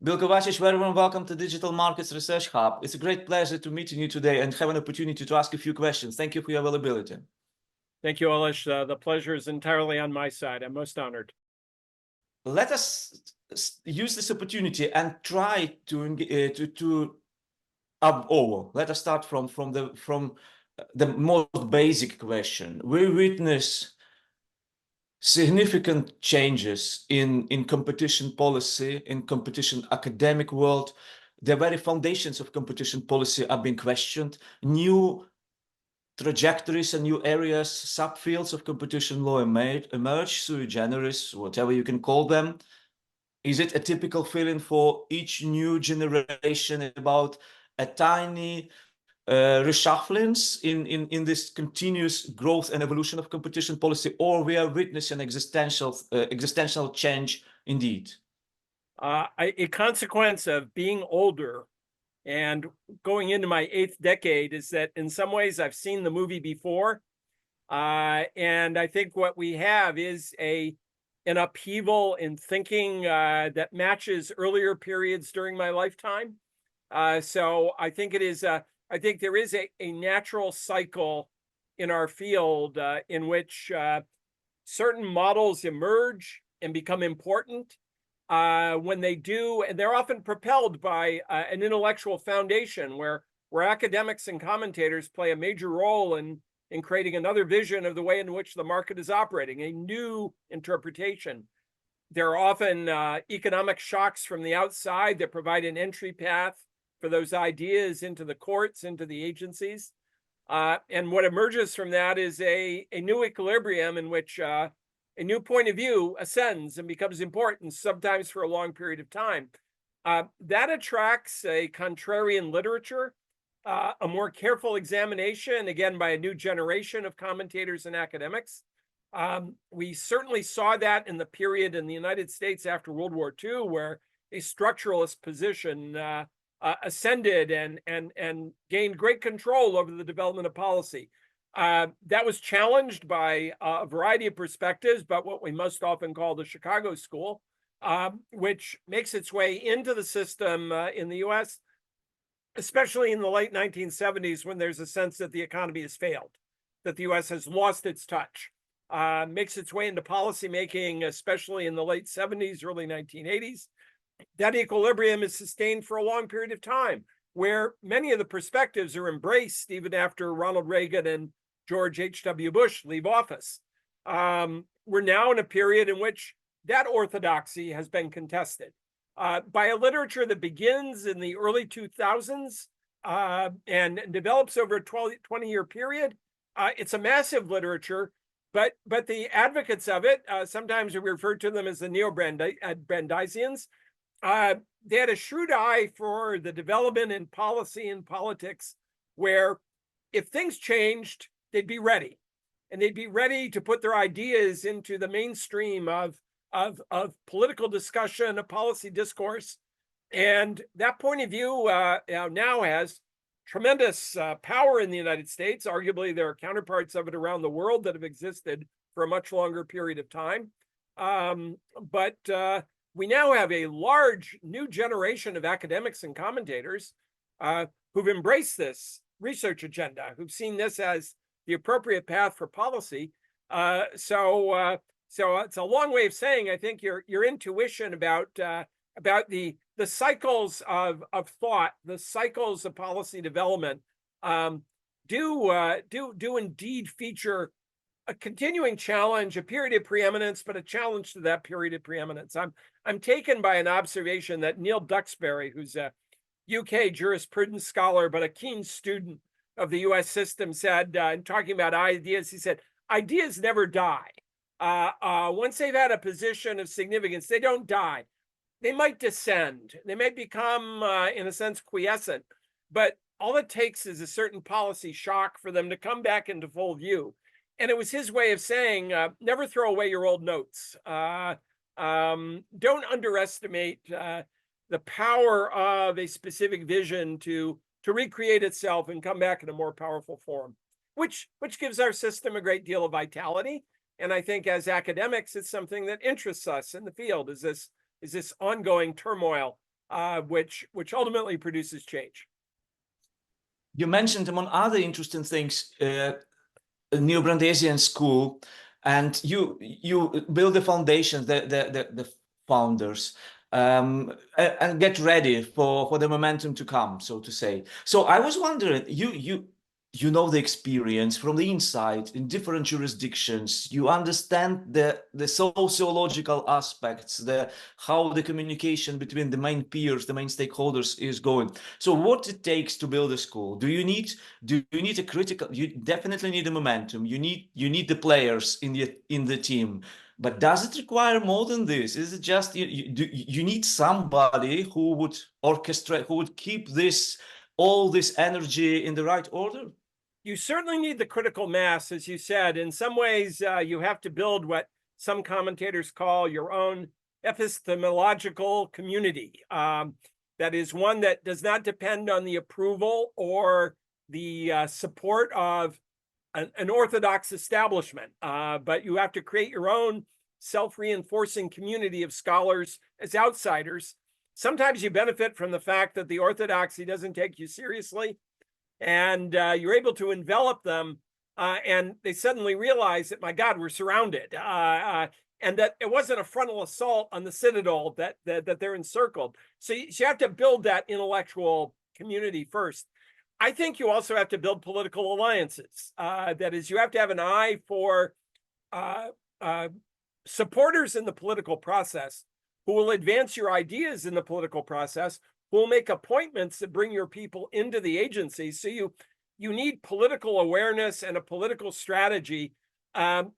Bill Kovacic, very warm welcome to Digital Markets Research Hub. It's a great pleasure to meeting you today and have an opportunity to ask a few questions. Thank you for your availability. Thank you, Olish. The pleasure is entirely on my side. I'm most honored. Let us use this opportunity and try to let us start from the most basic question. We witness significant changes in competition policy, in competition academic world. The very foundations of competition policy are being questioned. New trajectories and new areas, subfields of competition law emerge, sui generis, whatever you can call them. Is it a typical feeling for each new generation about a tiny reshufflings in this continuous growth and evolution of competition policy, or we are witnessing existential change indeed? A consequence of being older and going into my 8th decade is that in some ways I've seen the movie before. And I think what we have is an upheaval in thinking that matches earlier periods during my lifetime. So I think I think there is a natural cycle in our field in which certain models emerge and become important. When they do, and they're often propelled by an intellectual foundation where academics and commentators play a major role in creating another vision of the way in which the market is operating, a new interpretation. There are often economic shocks from the outside that provide an entry path for those ideas into the courts, into the agencies. And what emerges from that is a new equilibrium in which a new point of view ascends and becomes important, sometimes for a long period of time. That attracts a contrarian literature, a more careful examination, again, by a new generation of commentators and academics. We certainly saw that in the period in the United States after World War II, where a structuralist position ascended and gained great control over the development of policy. That was challenged by a variety of perspectives, but what we most often call the Chicago School, which makes its way into the system in the US, especially in the late 1970s, when there's a sense that the economy has failed, that the US has lost its touch. Makes its way into policymaking, especially in the late 70s, early 1980s. That equilibrium is sustained for a long period of time, where many of the perspectives are embraced even after Ronald Reagan and George H.W. Bush leave office. We're now in a period in which that orthodoxy has been contested by a literature that begins in the early 2000s and develops over a 20-year period. It's a massive literature, but the advocates of it, sometimes we refer to them as the Neo-Brandeisians, they had a shrewd eye for the development in policy and politics, where if things changed, they'd be ready. And they'd be ready to put their ideas into the mainstream of political discussion, of policy discourse. And that point of view now has tremendous power in the United States. Arguably, there are counterparts of it around the world that have existed for a much longer period of time. But we now have a large new generation of academics and commentators who've embraced this research agenda, who've seen this as the appropriate path for policy. So it's a long way of saying, I think your intuition about the cycles of thought, the cycles of policy development, do indeed feature a continuing challenge, a period of preeminence, but a challenge to that period of preeminence. I'm taken by an observation that Neil Duxbury, who's a UK jurisprudence scholar, but a keen student of the US system, said, in talking about ideas, he said, ideas never die. Once they've had a position of significance, they don't die. They might descend. They might become, in a sense, quiescent. But all it takes is a certain policy shock for them to come back into full view. And it was his way of saying, never throw away your old notes. Don't underestimate the power of a specific vision to recreate itself and come back in a more powerful form, which gives our system a great deal of vitality. And I think as academics, it's something that interests us in the field, is this ongoing turmoil which ultimately produces change. You mentioned, among other interesting things, Neo-Brandeisian school, and you build the foundation, the founders, and get ready for the momentum to come, so to say. So I was wondering, you know the experience from the inside in different jurisdictions. You understand the sociological aspects, how the communication between the main peers, the main stakeholders is going. So what it takes to build a school? Do you need a critical? You definitely need a momentum. You need the players in the team. But does it require more than this? Is it just you need somebody who would orchestrate, who would keep all this energy in the right order? You certainly need the critical mass, as you said. In some ways, you have to build what some commentators call your own epistemological community. That is one that does not depend on the approval or the support of an orthodox establishment, but you have to create your own self-reinforcing community of scholars as outsiders. Sometimes you benefit from the fact that the orthodoxy doesn't take you seriously, and you're able to envelop them, and they suddenly realize that, my God, we're surrounded, and that it wasn't a frontal assault on the citadel, that they're encircled. So you have to build that intellectual community first. I think you also have to build political alliances. That is, you have to have an eye for supporters in the political process who will advance your ideas in the political process, who will make appointments that bring your people into the agency. So you need political awareness and a political strategy.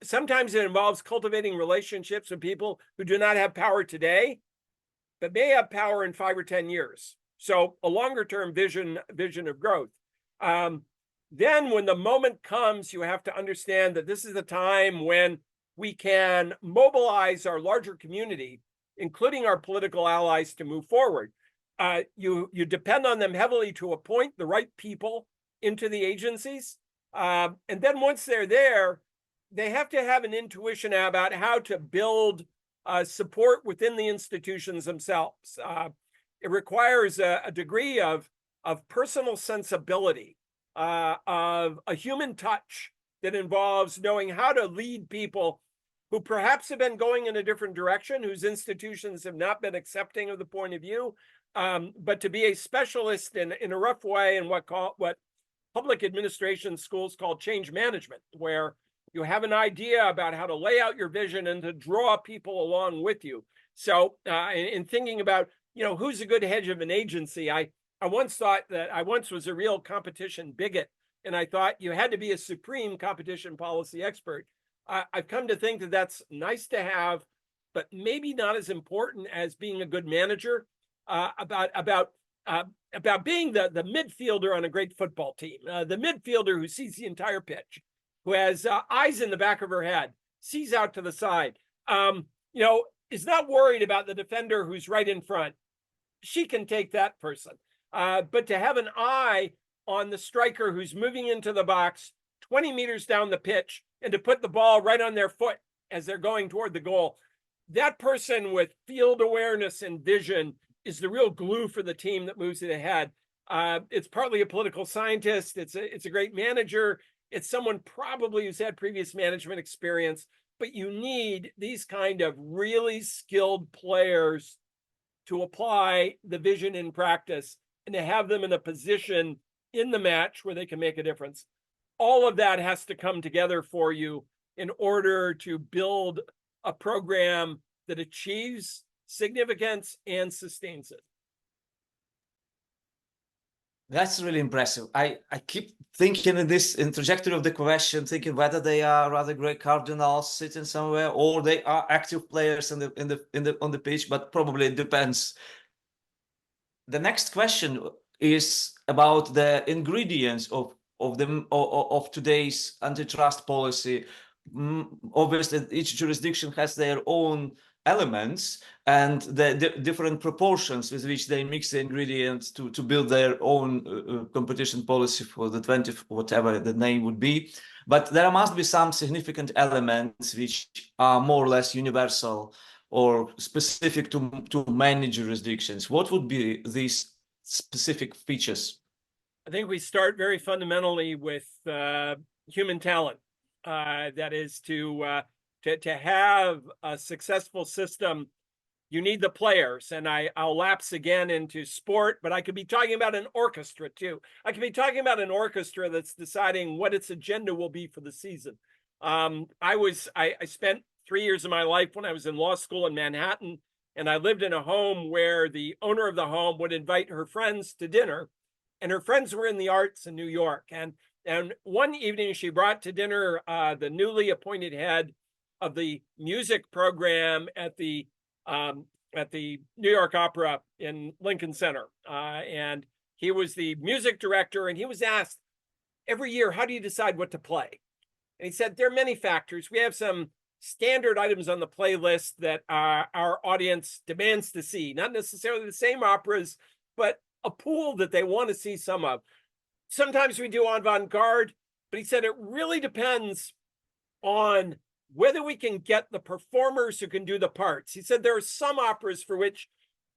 Sometimes it involves cultivating relationships with people who do not have power today, but may have power in 5 or 10 years. So a longer term vision of growth. Then when the moment comes, you have to understand that this is the time when we can mobilize our larger community, including our political allies, to move forward. You depend on them heavily to appoint the right people into the agencies. And then once they're there, they have to have an intuition about how to build support within the institutions themselves. It requires a degree of personal sensibility, of a human touch that involves knowing how to lead people who perhaps have been going in a different direction, whose institutions have not been accepting of the point of view, but to be a specialist in a rough way in what public administration schools call change management, where you have an idea about how to lay out your vision and to draw people along with you. So in thinking about, who's a good head of an agency, I once thought that I once was a real competition bigot, and I thought you had to be a supreme competition policy expert. I've come to think that that's nice to have, but maybe not as important as being a good manager, about being the midfielder on a great football team, the midfielder who sees the entire pitch, who has eyes in the back of her head, sees out to the side, is not worried about the defender who's right in front. She can take that person. But to have an eye on the striker who's moving into the box 20 meters down the pitch and to put the ball right on their foot as they're going toward the goal, that person with field awareness and vision is the real glue for the team that moves it ahead. It's partly a political scientist. It's a great manager. It's someone probably who's had previous management experience, but you need these kind of really skilled players to apply the vision in practice and to have them in a position in the match where they can make a difference. All of that has to come together for you in order to build a program that achieves significance and sustains it. That's really impressive. I keep thinking in this trajectory of the question, thinking whether they are rather great cardinals sitting somewhere or they are active players on the pitch, but probably it depends. The next question is about the ingredients of today's antitrust policy. Obviously, each jurisdiction has their own elements and the different proportions with which they mix the ingredients to build their own competition policy for the 20, whatever the name would be. But there must be some significant elements which are more or less universal or specific to many jurisdictions? What would be these specific features? I think we start very fundamentally with human talent. That is to have a successful system, you need the players. And I'll lapse again into sport, but I could be talking about an orchestra too. I could be talking about an orchestra that's deciding what its agenda will be for the season. I spent 3 years of my life when I was in law school in Manhattan, and I lived in a home where the owner of the home would invite her friends to dinner, and her friends were in the arts in New York. And one evening she brought to dinner the newly appointed head of the music program at the New York Opera in Lincoln Center. And he was the music director, and he was asked every year, how do you decide what to play? And he said, there are many factors. We have some standard items on the playlist that our audience demands to see, not necessarily the same operas, but a pool that they want to see some of. Sometimes we do avant-garde, but he said it really depends on whether we can get the performers who can do the parts. He said there are some operas for which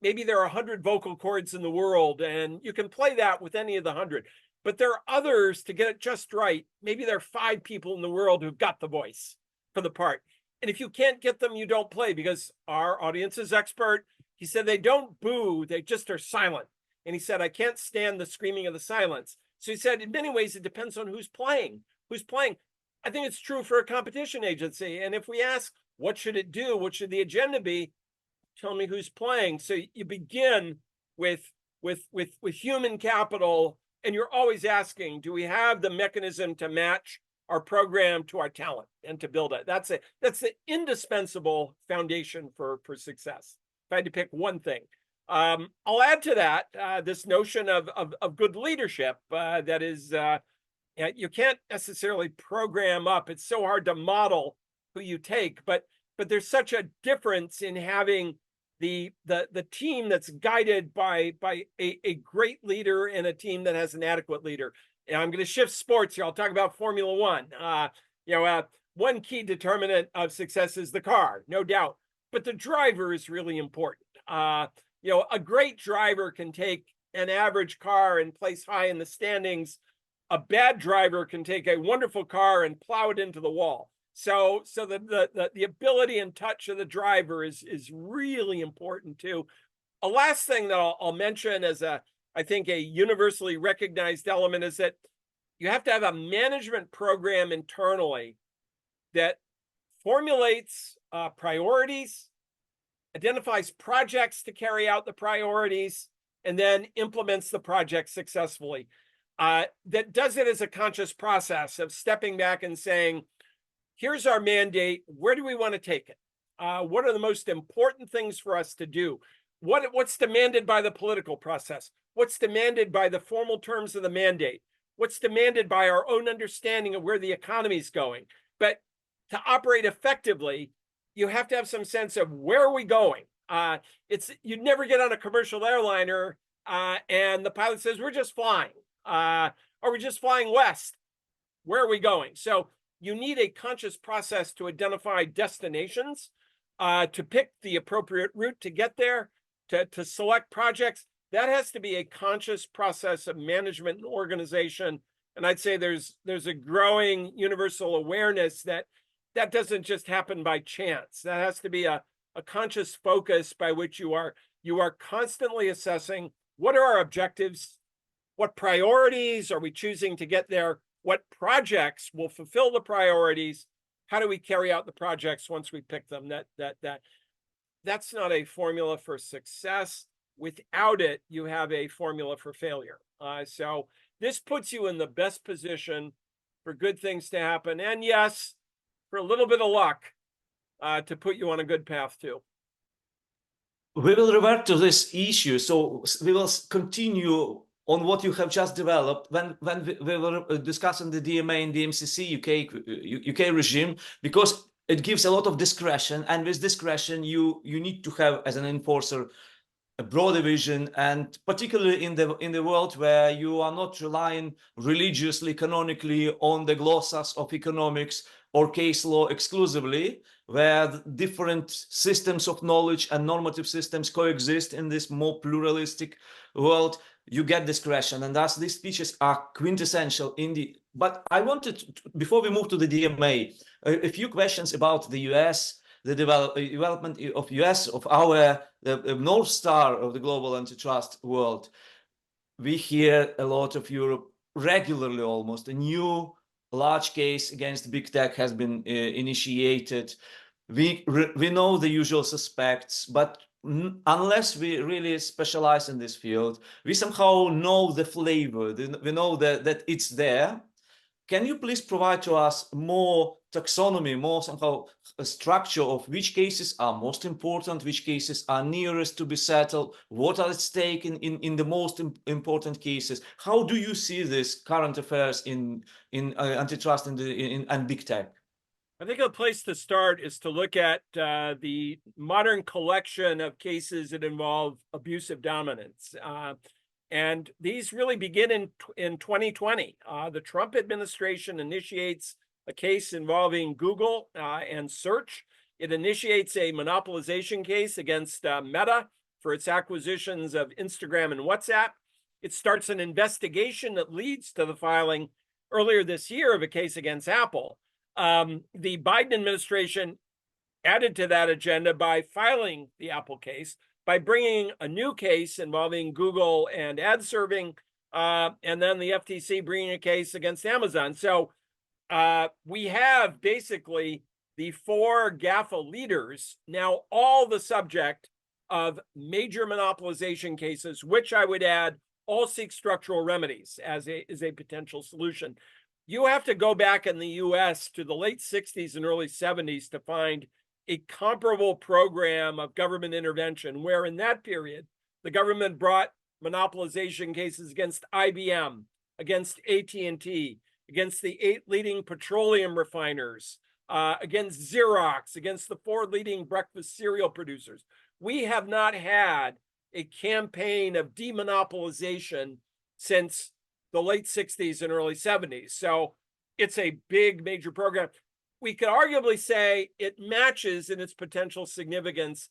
maybe there are 100 vocal cords in the world, and you can play that with any of the 100. But there are others, to get it just right, maybe there are 5 people in the world who've got the voice for the part. And if you can't get them, you don't play, because our audience is expert. He said they don't boo, they just are silent. And he said, I can't stand the screaming of the silence. So he said, in many ways, it depends on who's playing. Who's playing? I think it's true for a competition agency. And if we ask, what should it do? What should the agenda be? Tell me who's playing. So you begin with human capital, and you're always asking, do we have the mechanism to match our program to our talent and to build it? That's the indispensable foundation for success. If I had to pick one thing. I'll add to that this notion of good leadership. That is, you can't necessarily program up. It's so hard to model who you take, but there's such a difference in having the team that's guided by a great leader and a team that has an adequate leader. And I'm going to shift sports here. I'll talk about Formula One. One key determinant of success is the car, no doubt, but the driver is really important. A great driver can take an average car and place high in the standings. A bad driver can take a wonderful car and plow it into the wall. So the ability and touch of the driver is really important too. A last thing that I'll mention as I think a universally recognized element is that you have to have a management program internally that formulates priorities, identifies projects to carry out the priorities, and then implements the project successfully. That does it as a conscious process of stepping back and saying, here's our mandate. Where do we want to take it? What are the most important things for us to do? What's demanded by the political process? What's demanded by the formal terms of the mandate? What's demanded by our own understanding of where the economy is going? But to operate effectively, you have to have some sense of where are we going. You'd never get on a commercial airliner and the pilot says, we're just flying, or we're just flying west. Where are we going? So you need a conscious process to identify destinations, to pick the appropriate route to get there, to select projects. That has to be a conscious process of management and organization. And I'd say there's a growing universal awareness that doesn't just happen by chance. That has to be a conscious focus by which you are constantly assessing what are our objectives, what priorities are we choosing to get there, what projects will fulfill the priorities, how do we carry out the projects once we pick them. That's not a formula for success. Without it, you have a formula for failure. So this puts you in the best position for good things to happen. And yes, for a little bit of luck to put you on a good path too. We will revert to this issue. So we will continue on what you have just developed when we were discussing the DMA and the MCC UK regime, because it gives a lot of discretion. And with discretion, you need to have, as an enforcer, a broader vision, and particularly in the world where you are not relying religiously, canonically on the glossas of economics, or case law exclusively, where different systems of knowledge and normative systems coexist in this more pluralistic world, you get discretion. And thus these speeches are quintessential in the, but I wanted to, before we move to the DMA, a few questions about the US, the development of US, of our the North Star of the global antitrust world. We hear a lot of Europe regularly, almost a new large case against big tech has been initiated. We know the usual suspects, but unless we really specialize in this field, we somehow know the flavor. We know that it's there. Can you please provide to us more taxonomy, more somehow a structure of which cases are most important, which cases are nearest to be settled, what are at stake in the most important cases? How do you see this current affairs in antitrust and big tech? I think a place to start is to look at the modern collection of cases that involve abusive dominance. And these really begin in 2020. The Trump administration initiates a case involving Google and search. It initiates a monopolization case against Meta for its acquisitions of Instagram and WhatsApp. It starts an investigation that leads to the filing earlier this year of a case against Apple. The Biden administration added to that agenda by filing the Apple case, by bringing a new case involving Google and ad serving, and then the FTC bringing a case against Amazon. So we have basically the four GAFA leaders now all the subject of major monopolization cases, which I would add all seek structural remedies as a potential solution. You have to go back in the US to the late 60s and early 70s to find a comparable program of government intervention, where in that period, the government brought monopolization cases against IBM, against AT&T, against the 8 leading petroleum refiners, against Xerox, against the 4 leading breakfast cereal producers. We have not had a campaign of demonopolization since the late 60s and early 70s. So it's a big, major program. We could arguably say it matches in its potential significance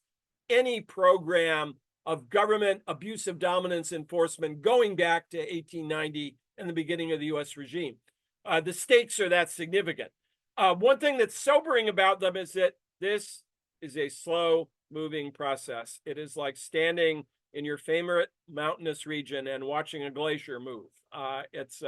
any program of government abusive dominance enforcement going back to 1890 and the beginning of the US regime. The stakes are that significant. One thing that's sobering about them is that this is a slow-moving process. It is like standing in your favorite mountainous region and watching a glacier move. It's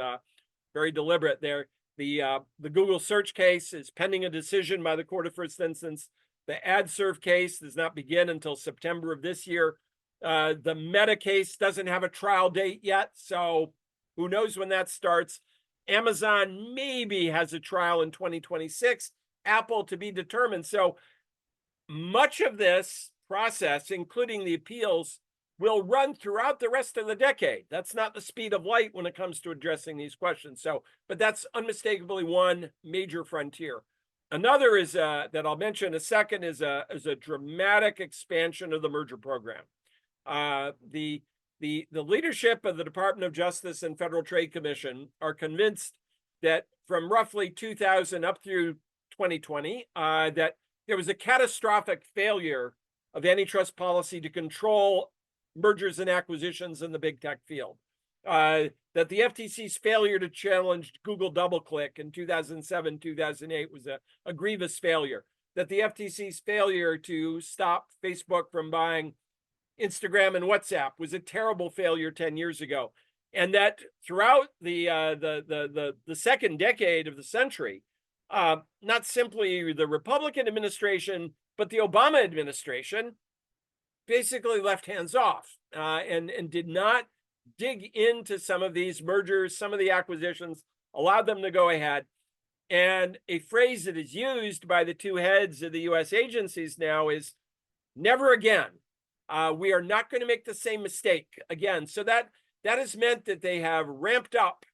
very deliberate there. The Google search case is pending a decision by the court of first instance. The AdServe case does not begin until September of this year. The Meta case doesn't have a trial date yet, so who knows when that starts. Amazon maybe has a trial in 2026, Apple to be determined. So much of this process, including the appeals, will run throughout the rest of the decade. That's not the speed of light when it comes to addressing these questions. So, but that's unmistakably one major frontier. Another is that I'll mention a second is a dramatic expansion of the merger program. The leadership of the Department of Justice and Federal Trade Commission are convinced that from roughly 2000 up through 2020, that there was a catastrophic failure of antitrust policy to control mergers and acquisitions in the big tech field. That the FTC's failure to challenge Google DoubleClick in 2007, 2008 was a grievous failure. That the FTC's failure to stop Facebook from buying Instagram and WhatsApp was a terrible failure 10 years ago. And that throughout the second decade of the century, not simply the Republican administration, but the Obama administration basically left hands off and did not dig into some of these mergers, some of the acquisitions, allowed them to go ahead. And a phrase that is used by the two heads of the U.S. agencies now is never again. We are not going to make the same mistake again. So that has meant that they have ramped up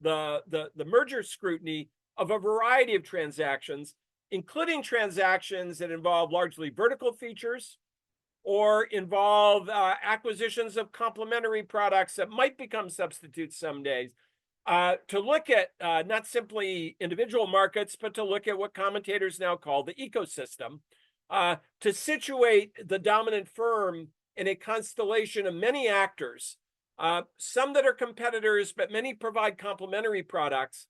the merger scrutiny of a variety of transactions, including transactions that involve largely vertical features or involve acquisitions of complementary products that might become substitutes someday. to look at not simply individual markets, but to look at what commentators now call the ecosystem, to situate the dominant firm in a constellation of many actors, some that are competitors, but many provide complementary products,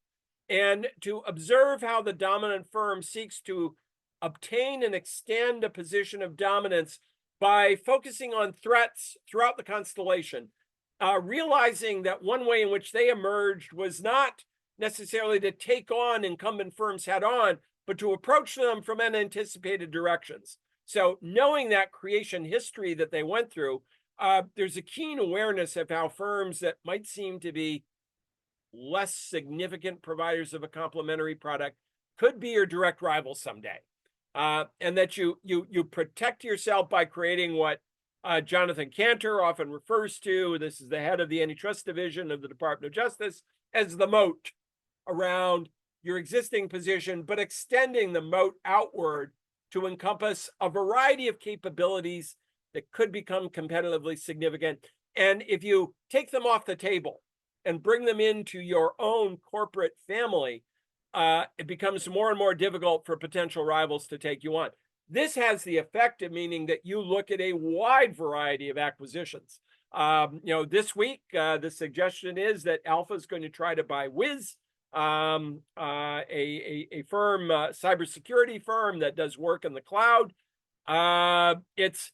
and to observe how the dominant firm seeks to obtain and extend a position of dominance by focusing on threats throughout the constellation, realizing that one way in which they emerged was not necessarily to take on incumbent firms head on, but to approach them from unanticipated directions. So knowing that creation history that they went through, there's a keen awareness of how firms that might seem to be less significant providers of a complementary product could be your direct rivals someday. And that you protect yourself by creating what Jonathan Cantor often refers to, this is the head of the Antitrust Division of the Department of Justice, as the moat around your existing position, but extending the moat outward to encompass a variety of capabilities that could become competitively significant. And if you take them off the table and bring them into your own corporate family, it becomes more and more difficult for potential rivals to take you on. This has the effect of meaning that you look at a wide variety of acquisitions. This week, the suggestion is that Alpha is going to try to buy Wiz, a firm, cybersecurity firm that does work in the cloud. It's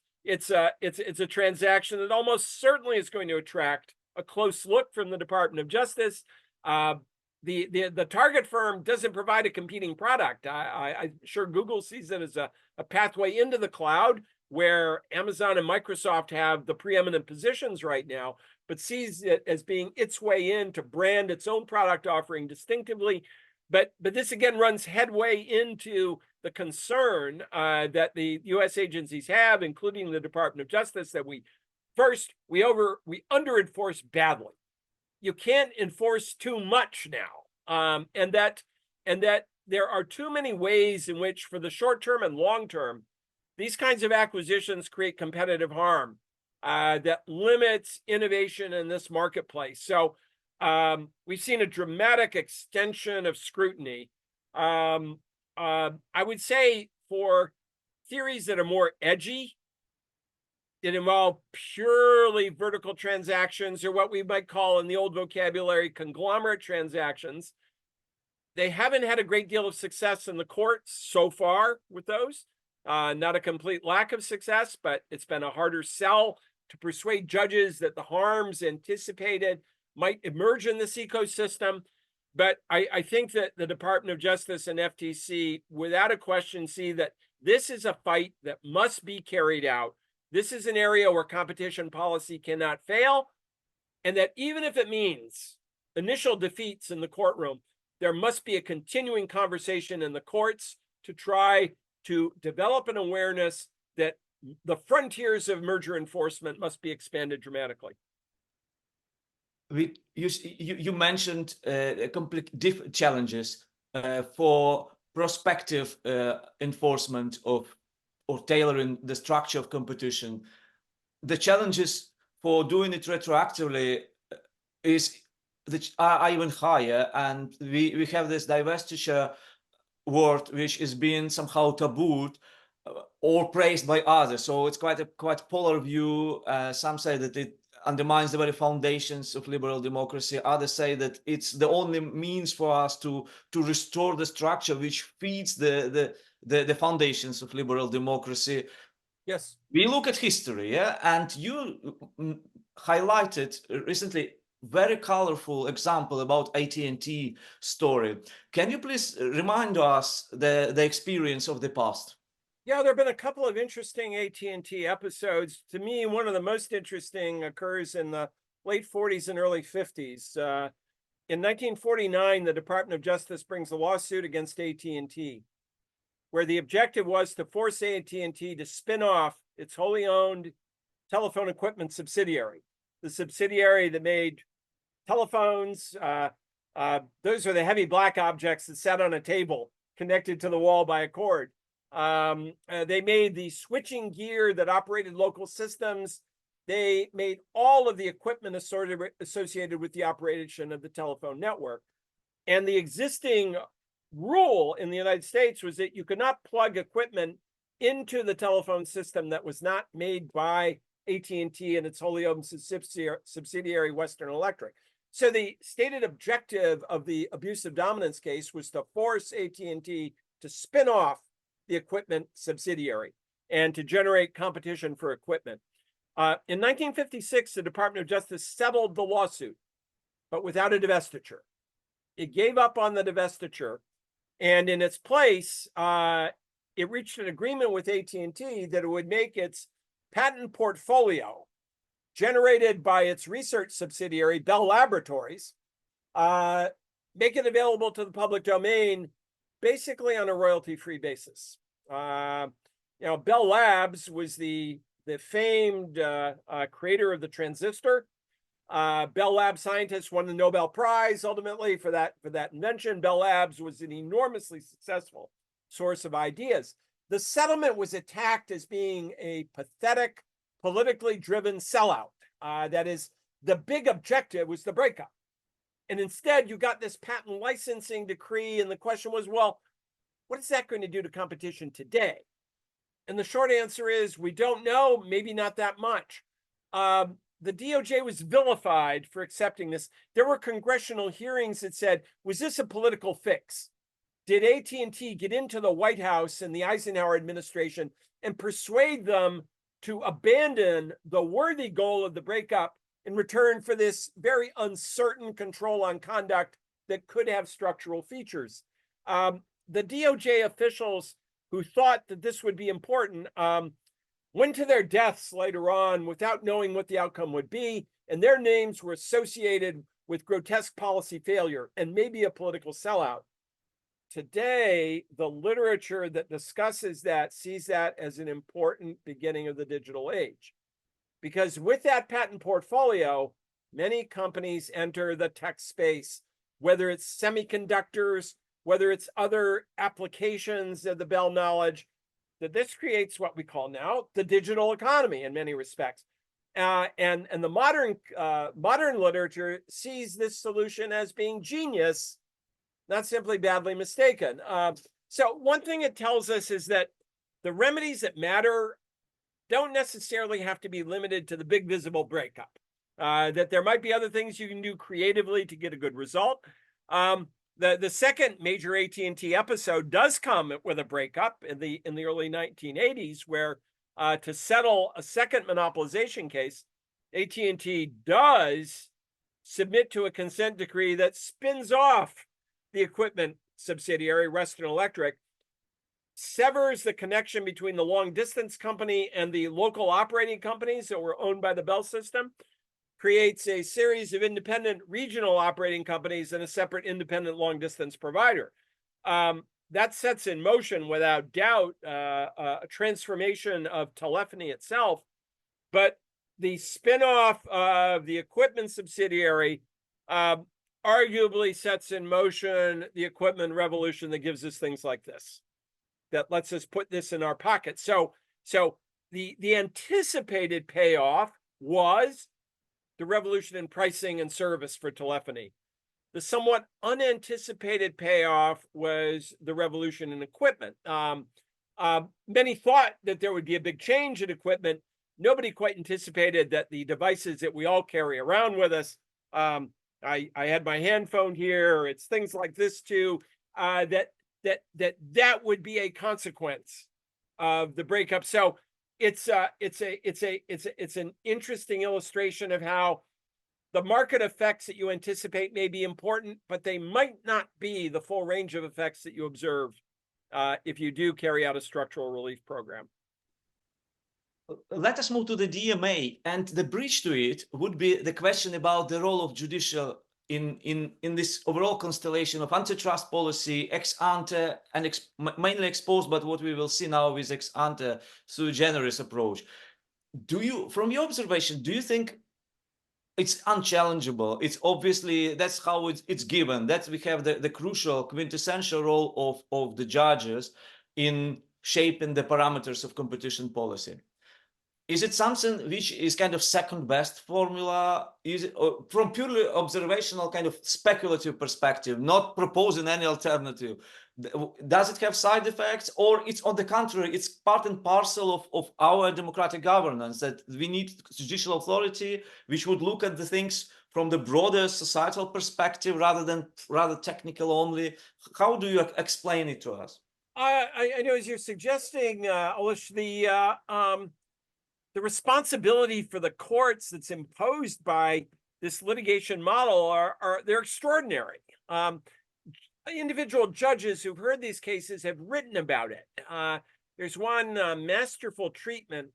a transaction that almost certainly is going to attract a close look from the Department of Justice. The target firm doesn't provide a competing product. I'm sure Google sees it as a pathway into the cloud, where Amazon and Microsoft have the preeminent positions right now, but sees it as being its way in to brand its own product offering distinctively. But this again runs headway into the concern that the U.S. agencies have, including the Department of Justice, that we under-enforce badly. You can't enforce too much now, and that there are too many ways in which, for the short term and long term, these kinds of acquisitions create competitive harm that limits innovation in this marketplace. So we've seen a dramatic extension of scrutiny. I would say for theories that are more edgy, that involve purely vertical transactions, or what we might call in the old vocabulary conglomerate transactions, they haven't had a great deal of success in the courts so far with those. Not a complete lack of success, but it's been a harder sell to persuade judges that the harms anticipated might emerge in this ecosystem. But I think that the Department of Justice and FTC, without a question, see that this is a fight that must be carried out. This is an area where competition policy cannot fail, and that even if it means initial defeats in the courtroom, there must be a continuing conversation in the courts to try to develop an awareness that the frontiers of merger enforcement must be expanded dramatically. You mentioned different challenges for prospective enforcement of or tailoring the structure of competition. The challenges for doing it retroactively are even higher, and we have this divestiture word which is being somehow tabooed or praised by others. So it's quite polar view. Some say that it undermines the very foundations of liberal democracy. Others say that it's the only means for us to restore the structure which feeds the foundations of liberal democracy. Yes. We look at history, yeah, and you highlighted recently very colorful example about AT&T story. Can you please remind us the experience of the past? Yeah, there have been a couple of interesting AT&T episodes. To me, one of the most interesting occurs in the late 40s and early 50s. In 1949, the Department of Justice brings a lawsuit against AT&T, where the objective was to force AT&T to spin off its wholly owned telephone equipment subsidiary, the subsidiary that made telephones. Those are the heavy black objects that sat on a table connected to the wall by a cord. They made the switching gear that operated local systems. they made all of the equipment associated with the operation of the telephone network. And the existing rule in the United States was that you could not plug equipment into the telephone system that was not made by AT&T and its wholly owned subsidiary Western Electric. So the stated objective of the abusive dominance case was to force AT&T to spin off the equipment subsidiary and to generate competition for equipment. In 1956, the Department of Justice settled the lawsuit, but without a divestiture. It gave up on the divestiture, and in its place, it reached an agreement with AT&T that it would make its patent portfolio generated by its research subsidiary, Bell Laboratories, make it available to the public domain, basically on a royalty-free basis. Bell Labs was the famed creator of the transistor. Bell Lab scientists won the Nobel Prize ultimately for that invention. Bell Labs was an enormously successful source of ideas. The settlement was attacked as being a pathetic, politically driven sellout. That is, the big objective was the breakup. And instead, you got this patent licensing decree, and the question was, well, what is that going to do to competition today? And the short answer is, we don't know, maybe not that much. The DOJ was vilified for accepting this. There were congressional hearings that said, was this a political fix? Did AT&T get into the White House and the Eisenhower administration and persuade them to abandon the worthy goal of the breakup in return for this very uncertain control on conduct that could have structural features? The DOJ officials who thought that this would be important went to their deaths later on without knowing what the outcome would be, and their names were associated with grotesque policy failure and maybe a political sellout. Today, the literature that discusses that sees that as an important beginning of the digital age. Because with that patent portfolio, many companies enter the tech space, whether it's semiconductors, whether it's other applications of the Bell knowledge, that this creates what we call now the digital economy in many respects. And the modern literature sees this solution as being genius, not simply badly mistaken. So one thing it tells us is that the remedies that matter don't necessarily have to be limited to the big visible breakup, that there might be other things you can do creatively to get a good result. The second major AT&T episode does come with a breakup in the early 1980s, where to settle a second monopolization case, AT&T does submit to a consent decree that spins off the equipment subsidiary, Western Electric, severs the connection between the long distance company and the local operating companies that were owned by the Bell system, creates a series of independent regional operating companies and a separate independent long distance provider. That sets in motion, without doubt, a transformation of telephony itself. But the spinoff of the equipment subsidiary arguably sets in motion the equipment revolution that gives us things like this, that lets us put this in our pocket. So the anticipated payoff was the revolution in pricing and service for telephony. The somewhat unanticipated payoff was the revolution in equipment. Many thought that there would be a big change in equipment. Nobody quite anticipated that the devices that we all carry around with us, I had my hand phone here, it's things like this too, that would be a consequence of the breakup. So it's an interesting illustration of how the market effects that you anticipate may be important, but they might not be the full range of effects that you observe if you do carry out a structural relief program. Let us move to the DMA, and the bridge to it would be the question about the role of judicial in this overall constellation of antitrust policy, ex ante, and mainly exposed, but what we will see now is ex ante sui generis approach. Do you, from your observation, do you think it's unchallengeable? It's obviously, that's how it's given, that we have the crucial quintessential role of the judges in shaping the parameters of competition policy. is it something which is kind of second best formula? Is it from purely observational kind of speculative perspective, not proposing any alternative? Does it have side effects, or it's on the contrary, it's part and parcel of our democratic governance, that we need judicial authority which would look at the things from the broader societal perspective rather than technical only? How do you explain it to us? I know, as you're suggesting, Olish, the responsibility for the courts that's imposed by this litigation model they're extraordinary. Individual judges who've heard these cases have written about it. There's one masterful treatment,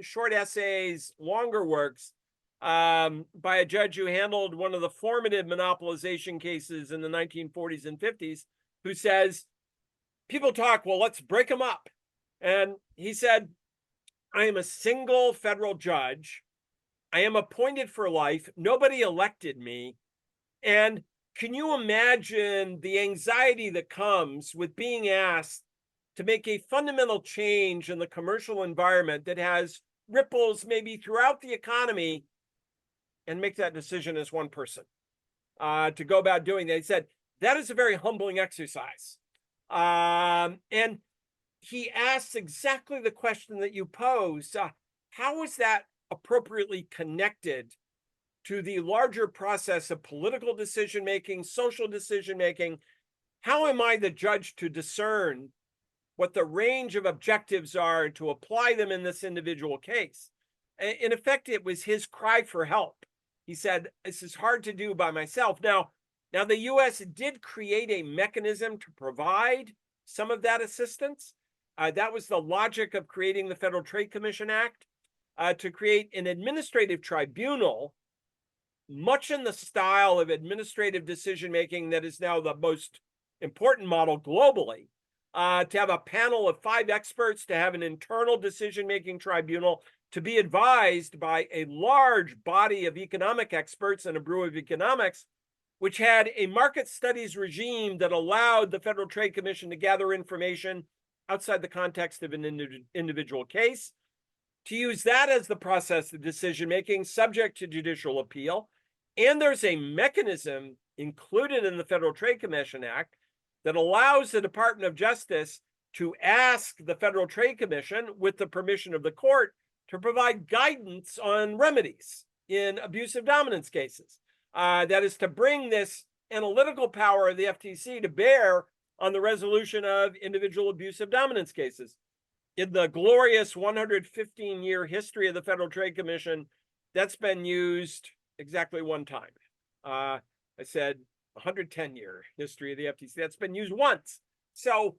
short essays, longer works, by a judge who handled one of the formative monopolization cases in the 1940s and 50s, who says, people talk, well, let's break them up. And he said, I am a single federal judge. I am appointed for life. Nobody elected me. And can you imagine the anxiety that comes with being asked to make a fundamental change in the commercial environment that has ripples maybe throughout the economy, and make that decision as one person to go about doing that? He said, that is a very humbling exercise. And he asks exactly the question that you posed. How is that appropriately connected to the larger process of political decision-making, social decision-making? How am I the judge to discern what the range of objectives are to apply them in this individual case? In effect, it was his cry for help. He said, this is hard to do by myself. Now the US did create a mechanism to provide some of that assistance. That was the logic of creating the Federal Trade Commission Act, to create an administrative tribunal, much in the style of administrative decision-making that is now the most important model globally, to have a panel of 5 experts, to have an internal decision-making tribunal, to be advised by a large body of economic experts and a brew of economics, which had a market studies regime that allowed the Federal Trade Commission to gather information outside the context of an individual case, to use that as the process of decision-making subject to judicial appeal. And there's a mechanism included in the Federal Trade Commission Act that allows the Department of Justice to ask the Federal Trade Commission, with the permission of the court, to provide guidance on remedies in abusive dominance cases. That is to bring this analytical power of the FTC to bear on the resolution of individual abusive dominance cases. In the glorious 115-year history of the Federal Trade Commission, that's been used exactly one time. I said 110-year history of the FTC, that's been used once. So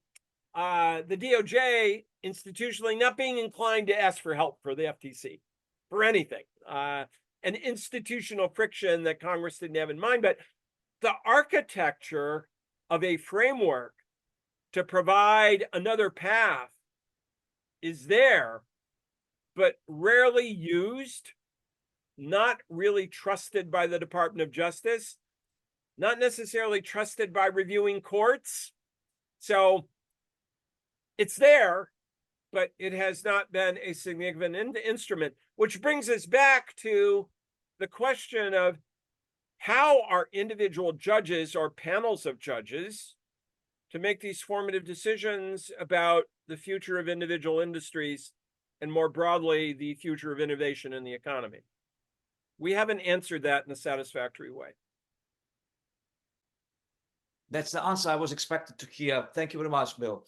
the DOJ institutionally not being inclined to ask for help for the FTC for anything. An institutional friction that Congress didn't have in mind, but the architecture of a framework to provide another path is there, but rarely used, not really trusted by the Department of Justice, not necessarily trusted by reviewing courts. So it's there, but it has not been a significant instrument, which brings us back to the question of how are individual judges or panels of judges to make these formative decisions about the future of individual industries and, more broadly, the future of innovation in the economy. We haven't answered that in a satisfactory way. That's the answer I was expected to hear. Thank you very much, Bill.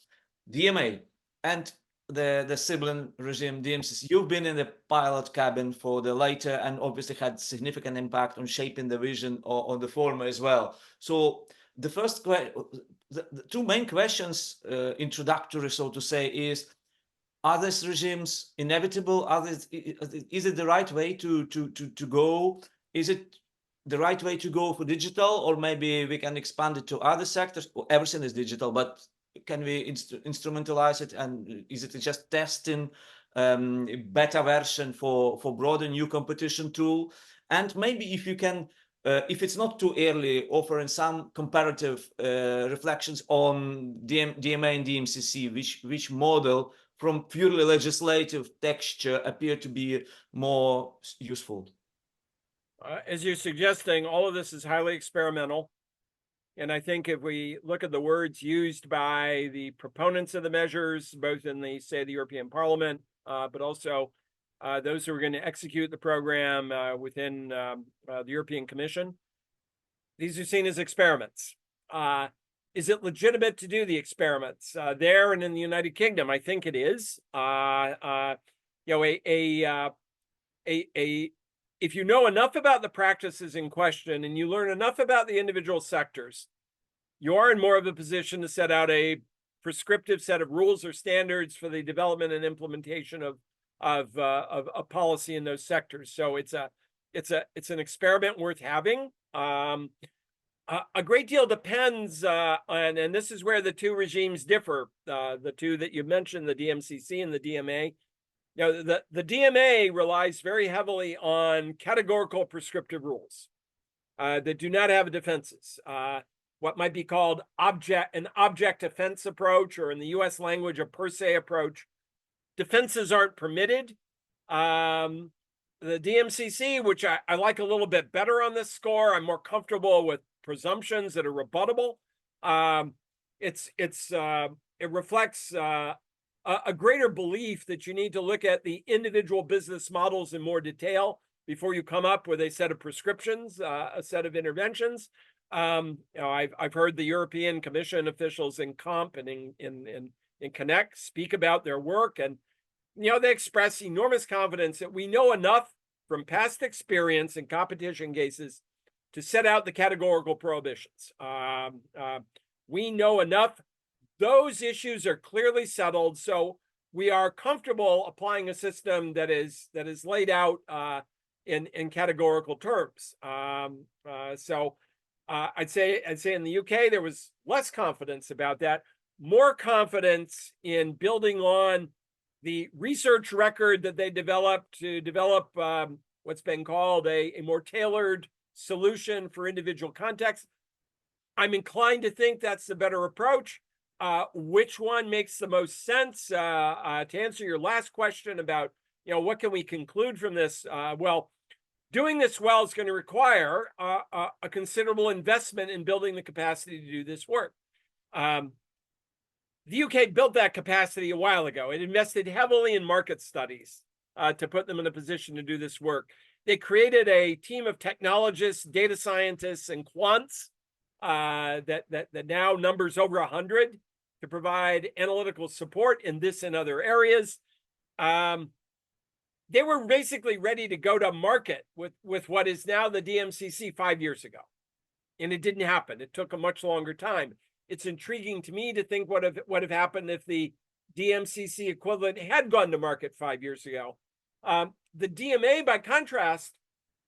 DMA and the sibling regime, DMCC, you've been in the pilot cabin for the later and obviously had significant impact on shaping the vision on the former as well. So the first the 2 main questions, introductory, so to say, is, are these regimes inevitable? Is it the right way to go? Is it the right way to go for digital, or maybe we can expand it to other sectors? Well, everything is digital, but can we instrumentalize it? And is it just testing beta version for broader new competition tool? And maybe if you can, if it's not too early, offering some comparative reflections on DMA and DMCC, which model from purely legislative texture appear to be more useful? As you're suggesting, all of this is highly experimental. And I think if we look at the words used by the proponents of the measures, both in the, say, the European Parliament, but also those who are going to execute the program within the European Commission, these are seen as experiments. Is it legitimate to do the experiments there and in the United Kingdom? I think it is. If you know enough about the practices in question and you learn enough about the individual sectors, you are in more of a position to set out a prescriptive set of rules or standards for the development and implementation of a policy in those sectors. So it's an experiment worth having. A great deal depends on, and this is where the two regimes differ. The two that you mentioned, the DMCC and the DMA. The DMA relies very heavily on categorical prescriptive rules that do not have defenses. What might be called an object offense approach, or in the US language, a per se approach. Defenses aren't permitted. The DMCC, which I like a little bit better on this score, I'm more comfortable with presumptions that are rebuttable. It reflects a greater belief that you need to look at the individual business models in more detail before you come up with a set of prescriptions, a set of interventions. I've heard the European Commission officials in Comp and in Connect speak about their work, and they express enormous confidence that we know enough from past experience in competition cases to set out the categorical prohibitions. We know enough. Those issues are clearly settled, so we are comfortable applying a system that is laid out in categorical terms. I'd say in the UK there was less confidence about that, more confidence in building on the research record that they developed to develop what's been called a more tailored solution for individual contexts. I'm inclined to think that's the better approach. Which one makes the most sense? To answer your last question about, what can we conclude from this? Well, doing this well is going to require a considerable investment in building the capacity to do this work. The UK built that capacity a while ago. It invested heavily in market studies to put them in a position to do this work. They created a team of technologists, data scientists, and quants that now numbers over 100 to provide analytical support in this and other areas. They were basically ready to go to market with what is now the DMCC 5 years ago. And it didn't happen. It took a much longer time. It's intriguing to me to think what have happened if the DMCC equivalent had gone to market 5 years ago. The DMA, by contrast,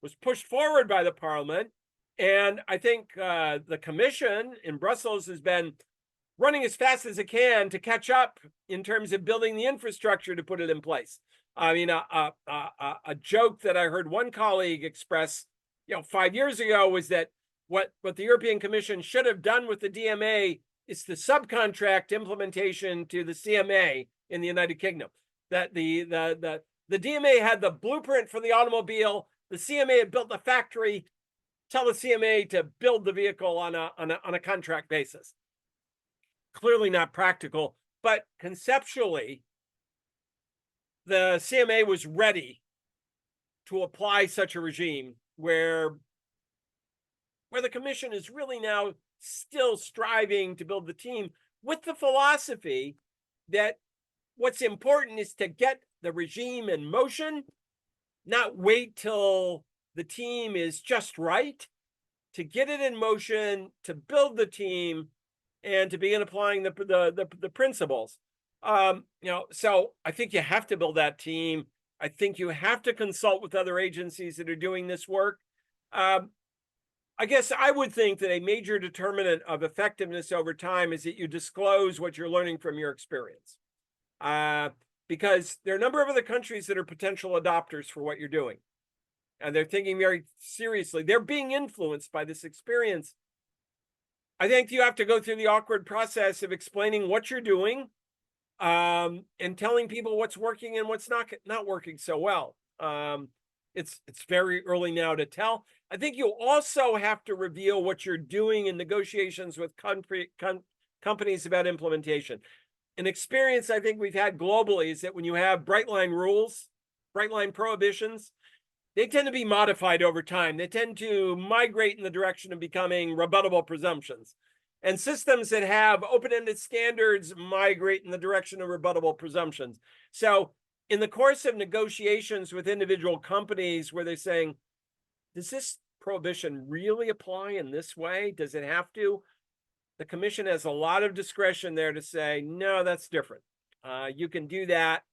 was pushed forward by the Parliament. And I think the Commission in Brussels has been running as fast as it can to catch up in terms of building the infrastructure to put it in place. I mean, a joke that I heard one colleague express, 5 years ago was that what the European Commission should have done with the DMA is the subcontract implementation to the CMA in the United Kingdom. That the DMA had the blueprint for the automobile. The CMA had built the factory. Tell the CMA to build the vehicle on a contract basis. Clearly not practical, but conceptually, the CMA was ready to apply such a regime where the Commission is really now still striving to build the team with the philosophy that what's important is to get the regime in motion, not wait till the team is just right, to get it in motion, to build the team, and to begin applying the principles. So I think you have to build that team. I think you have to consult with other agencies that are doing this work. I guess I would think that a major determinant of effectiveness over time is that you disclose what you're learning from your experience. Because there are a number of other countries that are potential adopters for what you're doing. And they're thinking very seriously. They're being influenced by this experience. I think you have to go through the awkward process of explaining what you're doing, and telling people what's working and what's not working so well. It's very early now to tell. I think you also have to reveal what you're doing in negotiations with companies about implementation. An experience I think we've had globally is that when you have bright line rules, bright line prohibitions, they tend to be modified over time. They tend to migrate in the direction of becoming rebuttable presumptions. And systems that have open-ended standards migrate in the direction of rebuttable presumptions. So in the course of negotiations with individual companies where they're saying, does this prohibition really apply in this way? Does it have to? The commission has a lot of discretion there to say, no, that's different. You can do that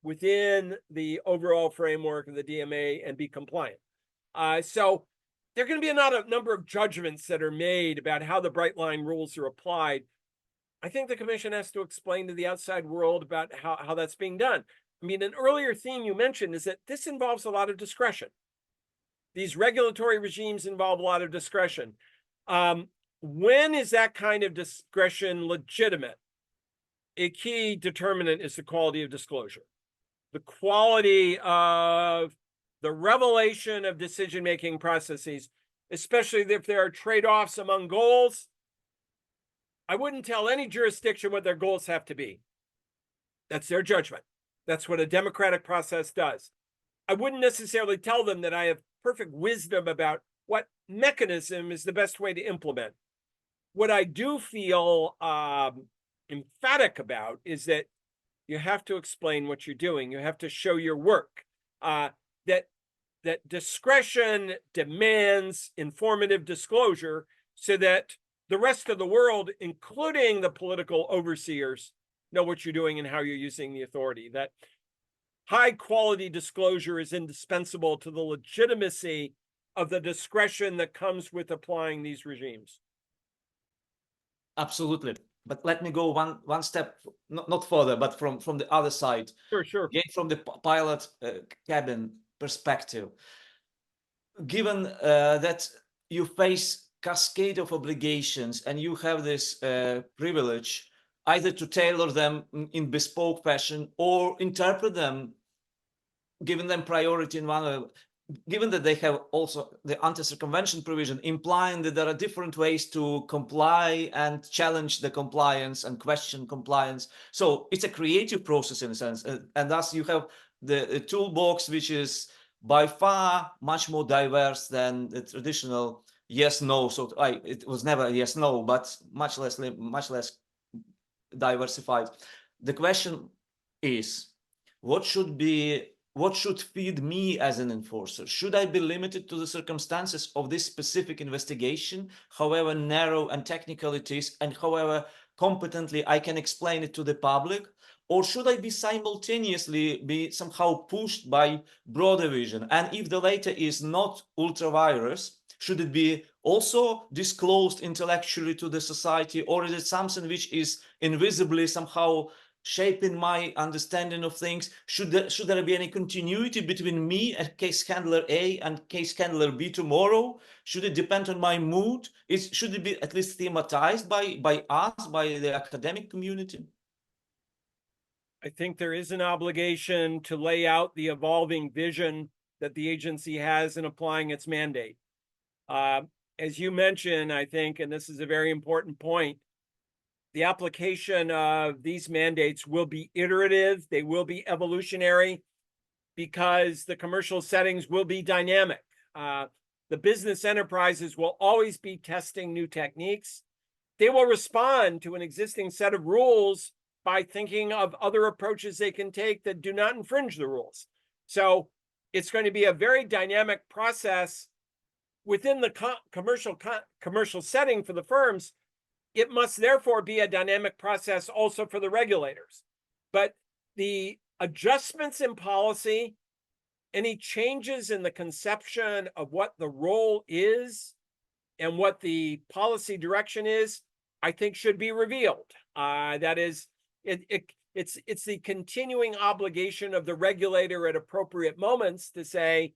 within the overall framework of the DMA and be compliant. So there are going to be a number of judgments that are made about how the bright line rules are applied. I think the commission has to explain to the outside world about how that's being done. I mean, an earlier theme you mentioned is that this involves a lot of discretion. These regulatory regimes involve a lot of discretion. When is that kind of discretion legitimate? A key determinant is the quality of disclosure. The quality of the revelation of decision-making processes, especially if there are trade-offs among goals. I wouldn't tell any jurisdiction what their goals have to be. That's their judgment. That's what a democratic process does. I wouldn't necessarily tell them that I have perfect wisdom about what mechanism is the best way to implement. What I do feel emphatic about is that you have to explain what you're doing. You have to show your work. That discretion demands informative disclosure so that the rest of the world, including the political overseers, know what you're doing and how you're using the authority. That high quality disclosure is indispensable to the legitimacy of the discretion that comes with applying these regimes. Absolutely. But let me go one step, not further, but from the other side. Sure. Again, from the pilot cabin perspective. Given that you face cascade of obligations and you have this privilege either to tailor them in bespoke fashion or interpret them, giving them priority in one way, given that they have also the anti-circumvention provision, implying that there are different ways to comply and challenge the compliance and question compliance. So it's a creative process in a sense. And thus you have the toolbox, which is by far much more diverse than the traditional yes-no. So it was never a yes-no, but much less diversified. The question is, what should feed me as an enforcer? Should I be limited to the circumstances of this specific investigation, however narrow and technical it is, and however competently I can explain it to the public? Or should I be simultaneously somehow pushed by broader vision? And if the latter is not ultra-virus, should it be also disclosed intellectually to the society, or is it something which is invisibly somehow shaping my understanding of things? Should there be any continuity between me and case handler A and case handler B tomorrow? Should it depend on my mood? Should it be at least thematized by us, by the academic community? I think there is an obligation to lay out the evolving vision that the agency has in applying its mandate. As you mentioned, I think, and this is a very important point, the application of these mandates will be iterative, they will be evolutionary, because the commercial settings will be dynamic. The business enterprises will always be testing new techniques. They will respond to an existing set of rules by thinking of other approaches they can take that do not infringe the rules. So it's going to be a very dynamic process within the commercial setting for the firms. It must therefore be a dynamic process also for the regulators. But the adjustments in policy, any changes in the conception of what the role is and what the policy direction is, I think should be revealed. That is, it's the continuing obligation of the regulator at appropriate moments to say,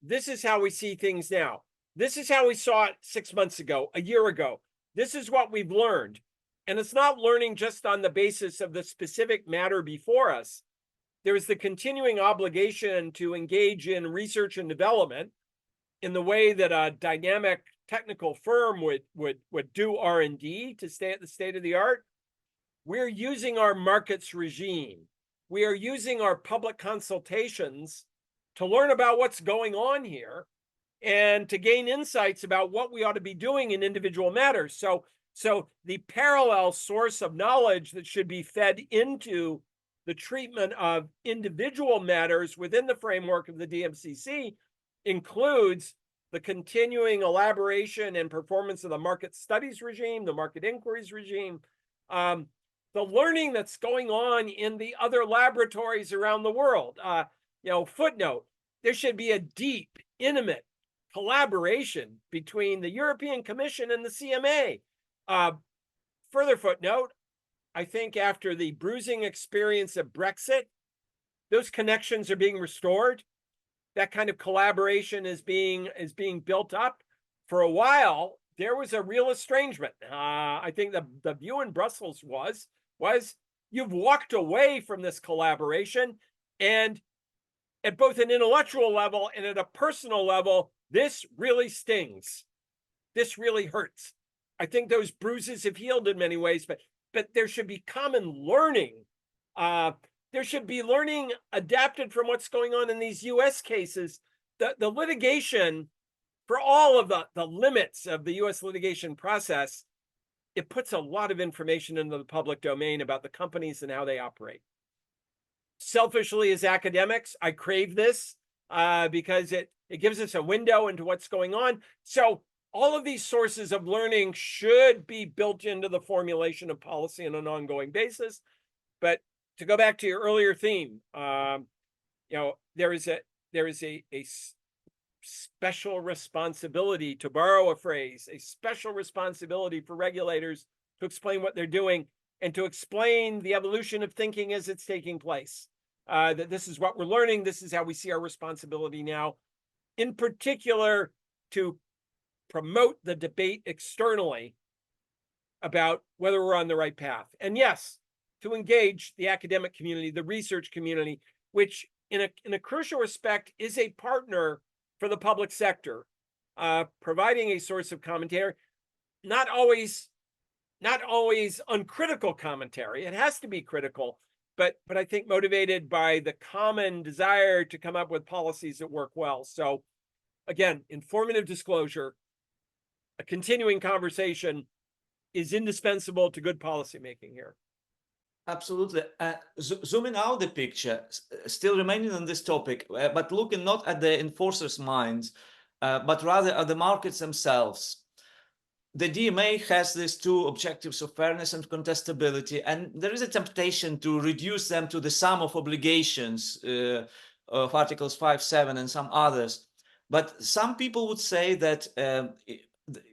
this is how we see things now. This is how we saw it 6 months ago, a year ago. This is what we've learned. And it's not learning just on the basis of the specific matter before us. There is the continuing obligation to engage in research and development in the way that a dynamic technical firm would do R&D to stay at the state of the art. We're using our markets regime. We are using our public consultations to learn about what's going on here and to gain insights about what we ought to be doing in individual matters. So the parallel source of knowledge that should be fed into the treatment of individual matters within the framework of the DMCC includes the continuing elaboration and performance of the market studies regime, the market inquiries regime, the learning that's going on in the other laboratories around the world. Footnote, there should be a deep, intimate collaboration between the European Commission and the CMA. Further footnote, I think after the bruising experience of Brexit, those connections are being restored. That kind of collaboration is being built up. For a while, there was a real estrangement. I think the view in Brussels was you've walked away from this collaboration, and at both an intellectual level and at a personal level, this really stings. This really hurts. I think those bruises have healed in many ways, but there should be common learning. There should be learning adapted from what's going on in these US cases. The litigation, for all of the limits of the US litigation process, it puts a lot of information into the public domain about the companies and how they operate. Selfishly, as academics, I crave this because it gives us a window into what's going on. So all of these sources of learning should be built into the formulation of policy on an ongoing basis. But to go back to your earlier theme, there is a special responsibility, to borrow a phrase, a special responsibility for regulators to explain what they're doing and to explain the evolution of thinking as it's taking place. That this is what we're learning. This is how we see our responsibility now, in particular, to promote the debate externally about whether we're on the right path. And yes, to engage the academic community, the research community, which in a crucial respect is a partner for the public sector, providing a source of commentary, not always uncritical commentary. It has to be critical, but I think motivated by the common desire to come up with policies that work well. So again, informative disclosure, a continuing conversation is indispensable to good policymaking here. Absolutely. Zooming out the picture, still remaining on this topic, but looking not at the enforcers' minds, but rather at the markets themselves. The DMA has these two objectives of fairness and contestability, and there is a temptation to reduce them to the sum of obligations of Articles 5, 7, and some others. But some people would say that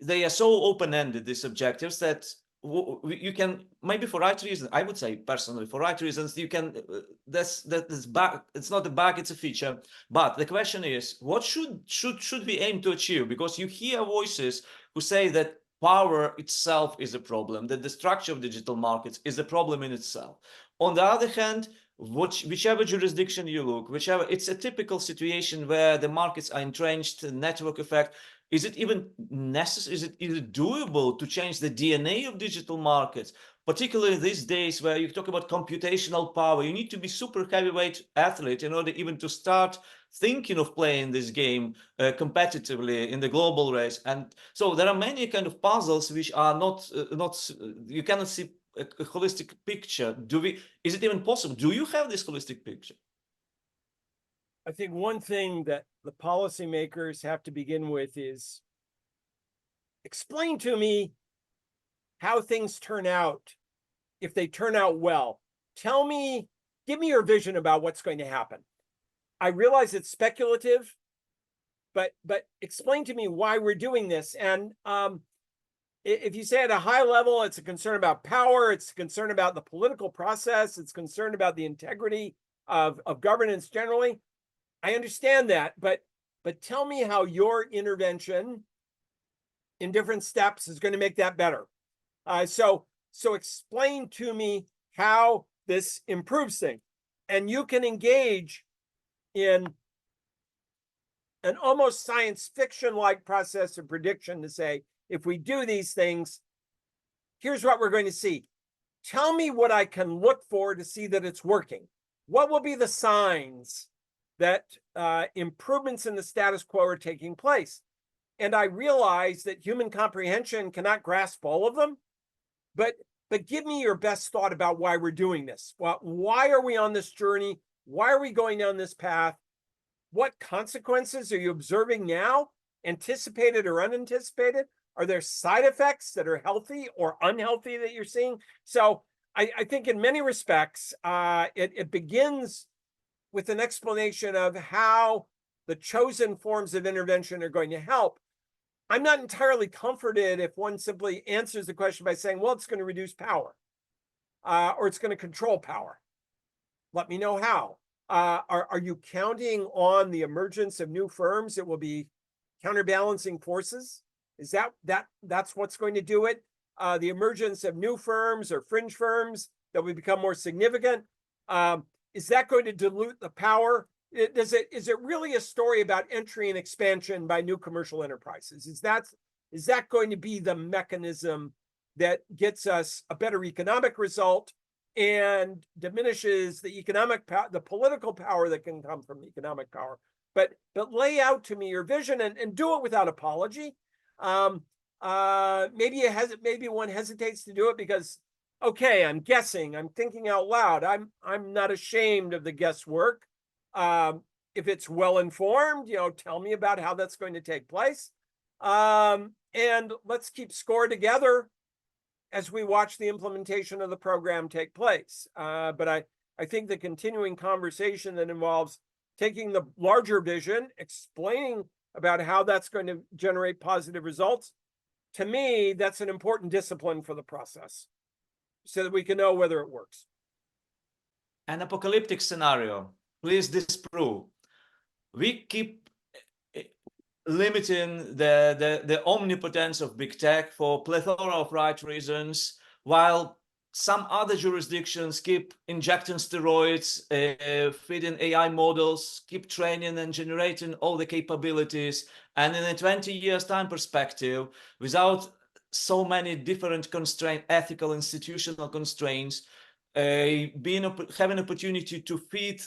they are so open-ended, these objectives, that you can, maybe for right reasons, I would say personally, for right reasons, you can, that's back, it's not a bug, it's a feature. But the question is, what should we aim to achieve? Because you hear voices who say that power itself is a problem, that the structure of digital markets is a problem in itself. On the other hand, whichever jurisdiction you look, it's a typical situation where the markets are entrenched, network effect. Is it even necessary? Is it doable to change the DNA of digital markets? Particularly these days where you talk about computational power, you need to be super heavyweight athlete in order even to start thinking of playing this game competitively in the global race. And so there are many kind of puzzles which are not you cannot see a holistic picture. Is it even possible? Do you have this holistic picture? I think one thing that the policymakers have to begin with is explain to me how things turn out, if they turn out well. Give me your vision about what's going to happen. I realize it's speculative, but explain to me why we're doing this. And if you say at a high level, it's a concern about power, it's a concern about the political process, it's concern about the integrity of governance generally, I understand that, but tell me how your intervention in different steps is going to make that better. So So explain to me how this improves things. And you can engage in an almost science fiction-like process of prediction to say, if we do these things, here's what we're going to see. Tell me what I can look for to see that it's working. What will be the signs that improvements in the status quo are taking place? And I realize that human comprehension cannot grasp all of them, but give me your best thought about why we're doing this. Why are we on this journey? Why are we going down this path? What consequences are you observing now, anticipated or unanticipated? Are there side effects that are healthy or unhealthy that you're seeing? So I think in many respects, it begins with an explanation of how the chosen forms of intervention are going to help. I'm not entirely comforted if one simply answers the question by saying, well, it's going to reduce power or it's going to control power. Let me know how. Are you counting on the emergence of new firms that will be counterbalancing forces? Is that's what's going to do it? The emergence of new firms or fringe firms that will become more significant? Is that going to dilute the power? Is it really a story about entry and expansion by new commercial enterprises? Is that going to be the mechanism that gets us a better economic result and diminishes the the political power that can come from economic power? But lay out to me your vision and do it without apology. Maybe one hesitates to do it because, okay, I'm guessing, I'm thinking out loud. I'm not ashamed of the guesswork. If it's well informed, tell me about how that's going to take place. And let's keep score together as we watch the implementation of the program take place. But I think the continuing conversation that involves taking the larger vision, explaining about how that's going to generate positive results, to me, that's an important discipline for the process so that we can know whether it works. An apocalyptic scenario, please disprove. We keep limiting the omnipotence of big tech for plethora of right reasons, while some other jurisdictions keep injecting steroids, feeding AI models, keep training and generating all the capabilities. And in a 20 years time perspective, without so many different constraints, ethical, institutional constraints, having opportunity to feed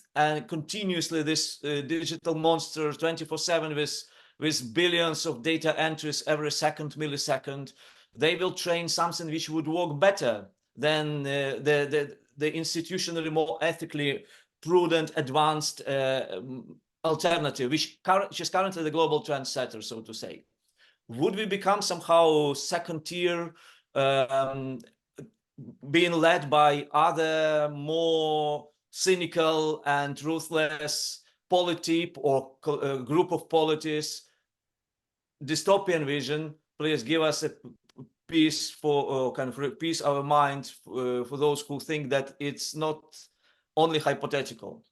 continuously this digital monster 24/7 with billions of data entries every second, millisecond, they will train something which would work better than the institutionally more ethically prudent, advanced alternative, which is currently the global trendsetter, so to say. Would we become somehow second tier, being led by other more cynical and ruthless politype or group of polities? Dystopian vision, please give us a piece for kind of repease our mind for those who think that it's not only hypothetical.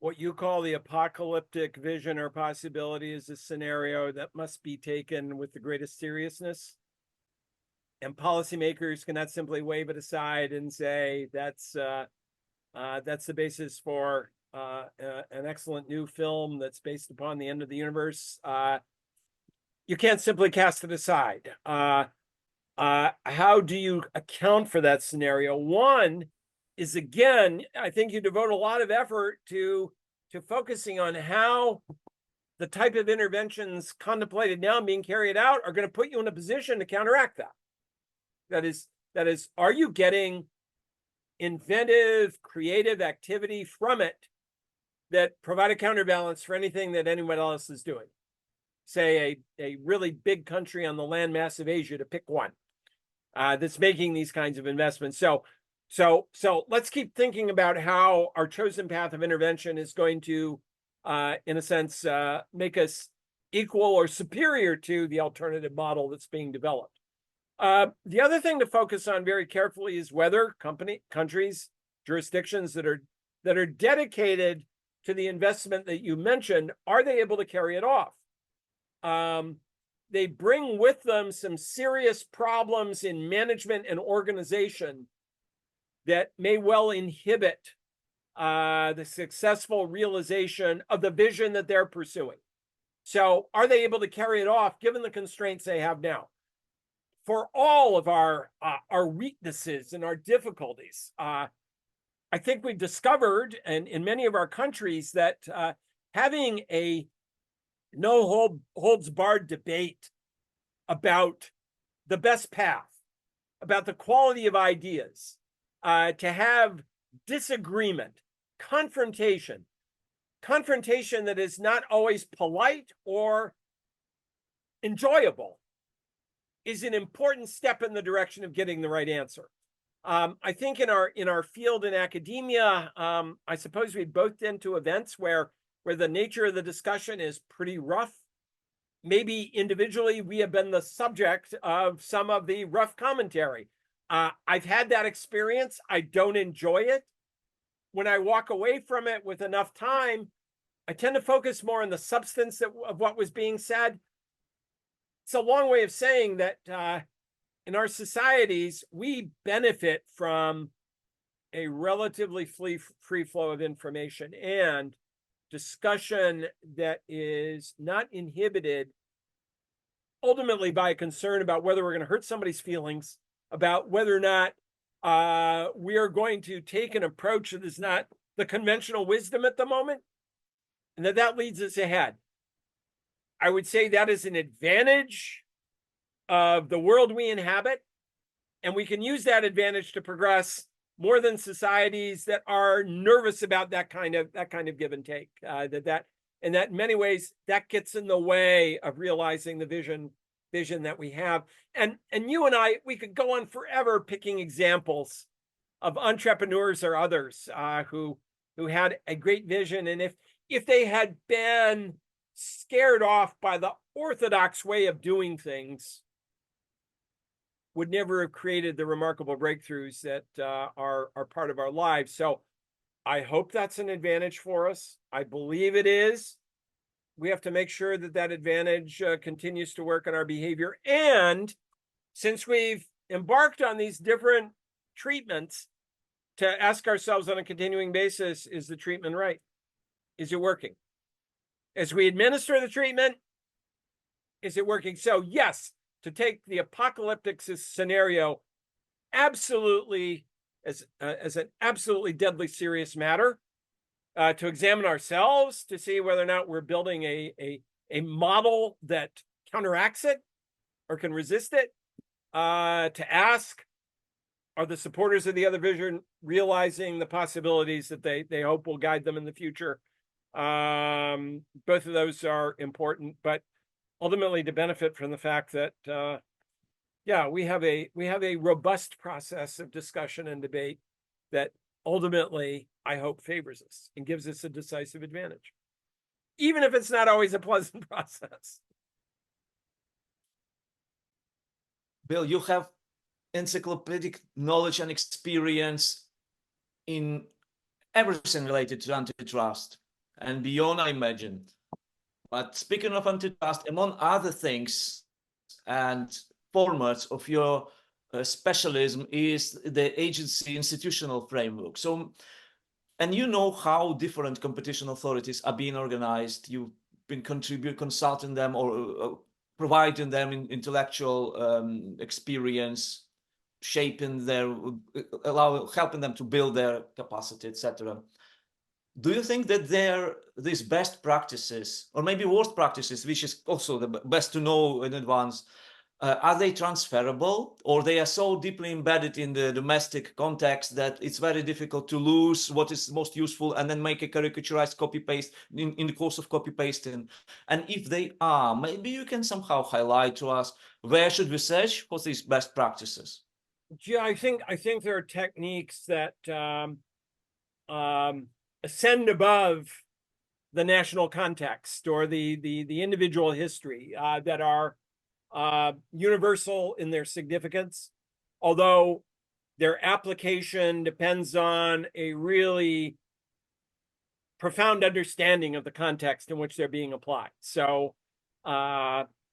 What you call the apocalyptic vision or possibility is a scenario that must be taken with the greatest seriousness. And policymakers cannot simply wave it aside and say that's the basis for an excellent new film that's based upon the end of the universe. You can't simply cast it aside. How do you account for that scenario? One is, again, I think you devote a lot of effort to focusing on how the type of interventions contemplated now and being carried out are going to put you in a position to counteract that. That is, are you getting inventive, creative activity from it that provide a counterbalance for anything that anyone else is doing? Say a really big country on the landmass of Asia, to pick one, that's making these kinds of investments. So let's keep thinking about how our chosen path of intervention is going to, in a sense, make us equal or superior to the alternative model that's being developed. The other thing to focus on very carefully is whether countries, jurisdictions that are dedicated to the investment that you mentioned, are they able to carry it off? they bring with them some serious problems in management and organization that may well inhibit the successful realization of the vision that they're pursuing. So are they able to carry it off given the constraints they have now? For all of our weaknesses and our difficulties, I think we've discovered, and in many of our countries, that having a no holds barred debate about the best path, about the quality of ideas, to have disagreement, confrontation that is not always polite or enjoyable, is an important step in the direction of getting the right answer. I think in our field in academia, I suppose we've both been to events where the nature of the discussion is pretty rough. Maybe individually we have been the subject of some of the rough commentary. I've had that experience. I don't enjoy it. When I walk away from it with enough time, I tend to focus more on the substance of what was being said. It's a long way of saying that in our societies, we benefit from a relatively free flow of information and discussion that is not inhibited ultimately by a concern about whether we're going to hurt somebody's feelings, about whether or not we are going to take an approach that is not the conventional wisdom at the moment, and that leads us ahead. I would say that is an advantage of the world we inhabit, and we can use that advantage to progress more than societies that are nervous about that kind of give and take. And that in many ways that gets in the way of realizing the vision that we have. And you and I, we could go on forever picking examples of entrepreneurs or others who had a great vision, and if they had been scared off by the orthodox way of doing things, would never have created the remarkable breakthroughs that are part of our lives. So I hope that's an advantage for us. I believe it is. We have to make sure that advantage continues to work on our behavior. And since we've embarked on these different treatments, to ask ourselves on a continuing basis, is the treatment right? Is it working? As we administer the treatment, is it working? So yes, to take the apocalyptic scenario absolutely as an absolutely deadly serious matter, to examine ourselves to see whether or not we're building a model that counteracts it or can resist it, to ask, are the supporters of the other vision realizing the possibilities that they hope will guide them in the future? Both of those are important, but ultimately to benefit from the fact that we have a robust process of discussion and debate that ultimately I hope favors us and gives us a decisive advantage, even if it's not always a pleasant process. Bill, you have encyclopedic knowledge and experience in everything related to antitrust and beyond, I imagine. But speaking of antitrust, among other things and formats of your specialism is the agency institutional framework. So, and you know how different competition authorities are being organized. You've been consulting them or providing them intellectual experience, shaping helping them to build their capacity, etc. Do you think that these best practices, or maybe worst practices, which is also the best to know in advance, are they transferable, or they are so deeply embedded in the domestic context that it's very difficult to lose what is most useful and then make a caricaturized copy-paste in the course of copy-pasting? And if they are, maybe you can somehow highlight to us where should we search for these best practices? Yeah, I think there are techniques that ascend above the national context or the individual history, that are universal in their significance, although their application depends on a really profound understanding of the context in which they're being applied. So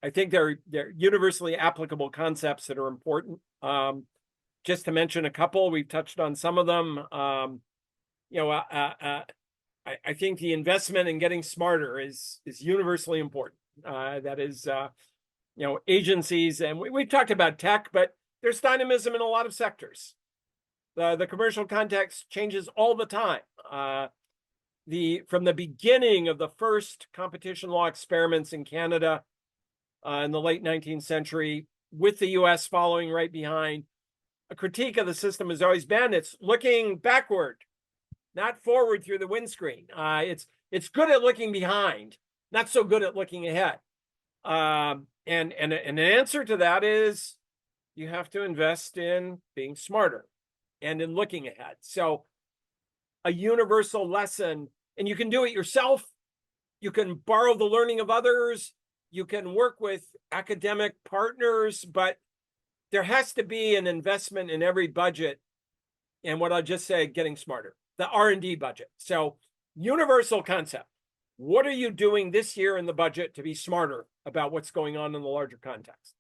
I think they're universally applicable concepts that are important. Just to mention a couple, we've touched on some of them. I think the investment in getting smarter is universally important. That is, agencies, and we've talked about tech, but there's dynamism in a lot of sectors. The commercial context changes all the time. From the beginning of the first competition law experiments in Canada in the late 19th century, with the US following right behind, a critique of the system has always been it's looking backward, not forward through the windscreen. It's good at looking behind, not so good at looking ahead. And an answer to that is you have to invest in being smarter and in looking ahead. So a universal lesson, and you can do it yourself. You can borrow the learning of others. You can work with academic partners, but there has to be an investment in every budget. And what I'll just say, getting smarter, the R&D budget. So universal concept. What are you doing this year in the budget to be smarter about what's going on in the larger context?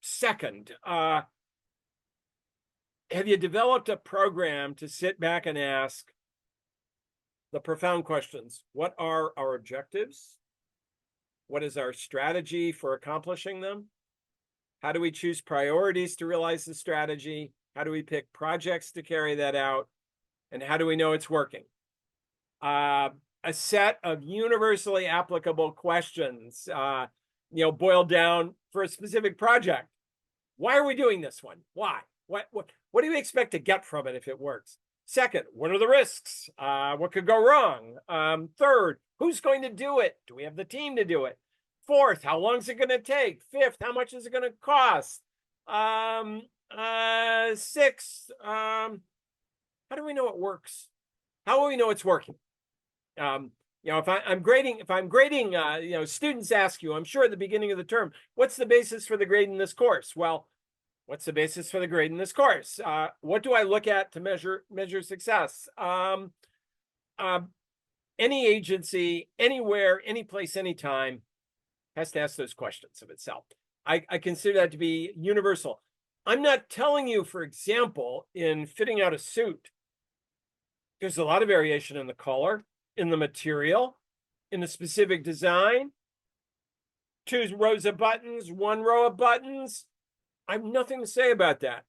Second, have you developed a program to sit back and ask the profound questions? What are our objectives? What is our strategy for accomplishing them? How do we choose priorities to realize the strategy? How do we pick projects to carry that out? And how do we know it's working? A set of universally applicable questions, boiled down for a specific project. Why are we doing this one? Why? What do you expect to get from it if it works? Second, what are the risks? What could go wrong? Third, who's going to do it? Do we have the team to do it? Fourth, how long is it going to take? Fifth, how much is it going to cost? Sixth, how do we know it works? How will we know it's working? If I'm grading, students ask you, I'm sure at the beginning of the term, what's the basis for the grade in this course? Well, what's the basis for the grade in this course? What do I look at to measure success? Any agency, anywhere, any place, anytime, has to ask those questions of itself. I consider that to be universal. I'm not telling you, for example, in fitting out a suit, there's a lot of variation in the color, in the material, in the specific design. 2 rows of buttons, 1 row of buttons. I have nothing to say about that.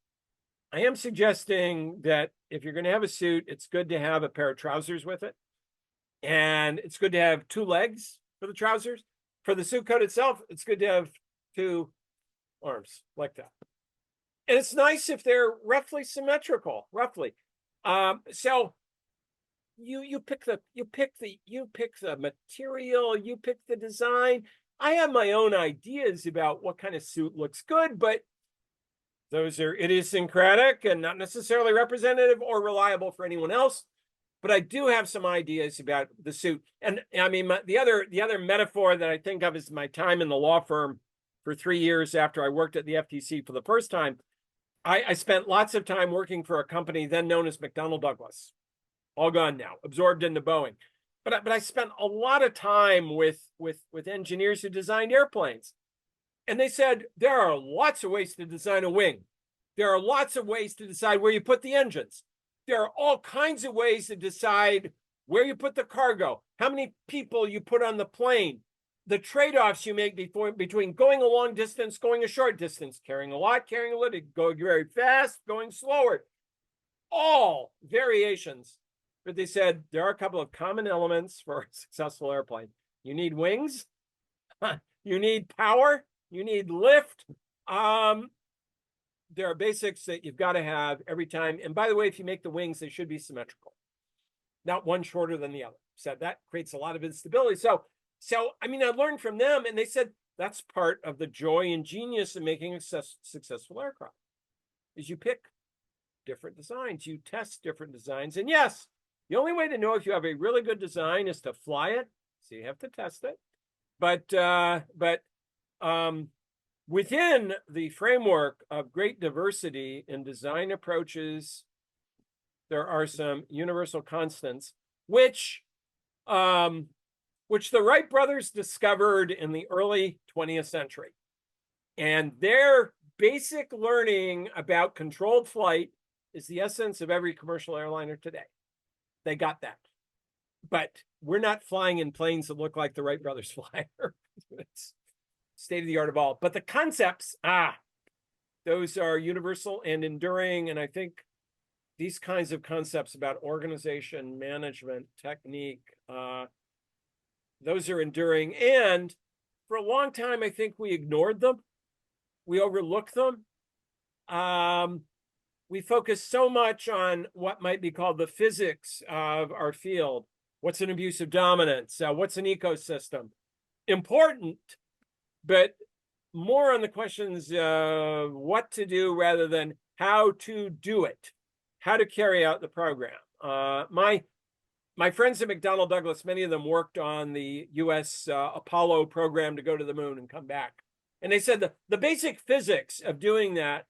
I am suggesting that if you're going to have a suit, it's good to have a pair of trousers with it. And it's good to have 2 legs for the trousers. For the suit coat itself, it's good to have 2 arms like that. And it's nice if they're roughly symmetrical, roughly. So you pick the material, you pick the design. I have my own ideas about what kind of suit looks good, but those are idiosyncratic and not necessarily representative or reliable for anyone else. But I do have some ideas about the suit. And I mean, the other metaphor that I think of is my time in the law firm for 3 years after I worked at the FTC for the first time. I spent lots of time working for a company then known as McDonnell Douglas, all gone now, absorbed into Boeing. But I spent a lot of time with engineers who designed airplanes. And they said, there are lots of ways to design a wing. There are lots of ways to decide where you put the engines. There are all kinds of ways to decide where you put the cargo, how many people you put on the plane, the trade-offs you make between going a long distance, going a short distance, carrying a lot, carrying a little, going very fast, going slower. All variations. But they said there are a couple of common elements for a successful airplane. You need wings, you need power, you need lift. There are basics that you've got to have every time. And by the way, if you make the wings, they should be symmetrical, not one shorter than the other. So that creates a lot of instability. So I mean, I learned from them, and they said that's part of the joy and genius of making a successful aircraft, is you pick different designs, you test different designs. And yes, the only way to know if you have a really good design is to fly it. So you have to test it. But within the framework of great diversity in design approaches, there are some universal constants, which which the Wright brothers discovered in the early 20th century. And their basic learning about controlled flight is the essence of every commercial airliner today. They got that. But we're not flying in planes that look like the Wright brothers fly. It's state of the art of all. But the concepts, those are universal and enduring. And I think these kinds of concepts about organization, management, technique, those are enduring. And for a long time, I think we ignored them. We overlooked them. We focus so much on what might be called the physics of our field. What's an abusive dominance? What's an ecosystem? Important, but more on the questions of what to do rather than how to do it, how to carry out the program. My friends at McDonnell Douglas, many of them worked on the US Apollo program to go to the moon and come back. And they said the basic physics of doing that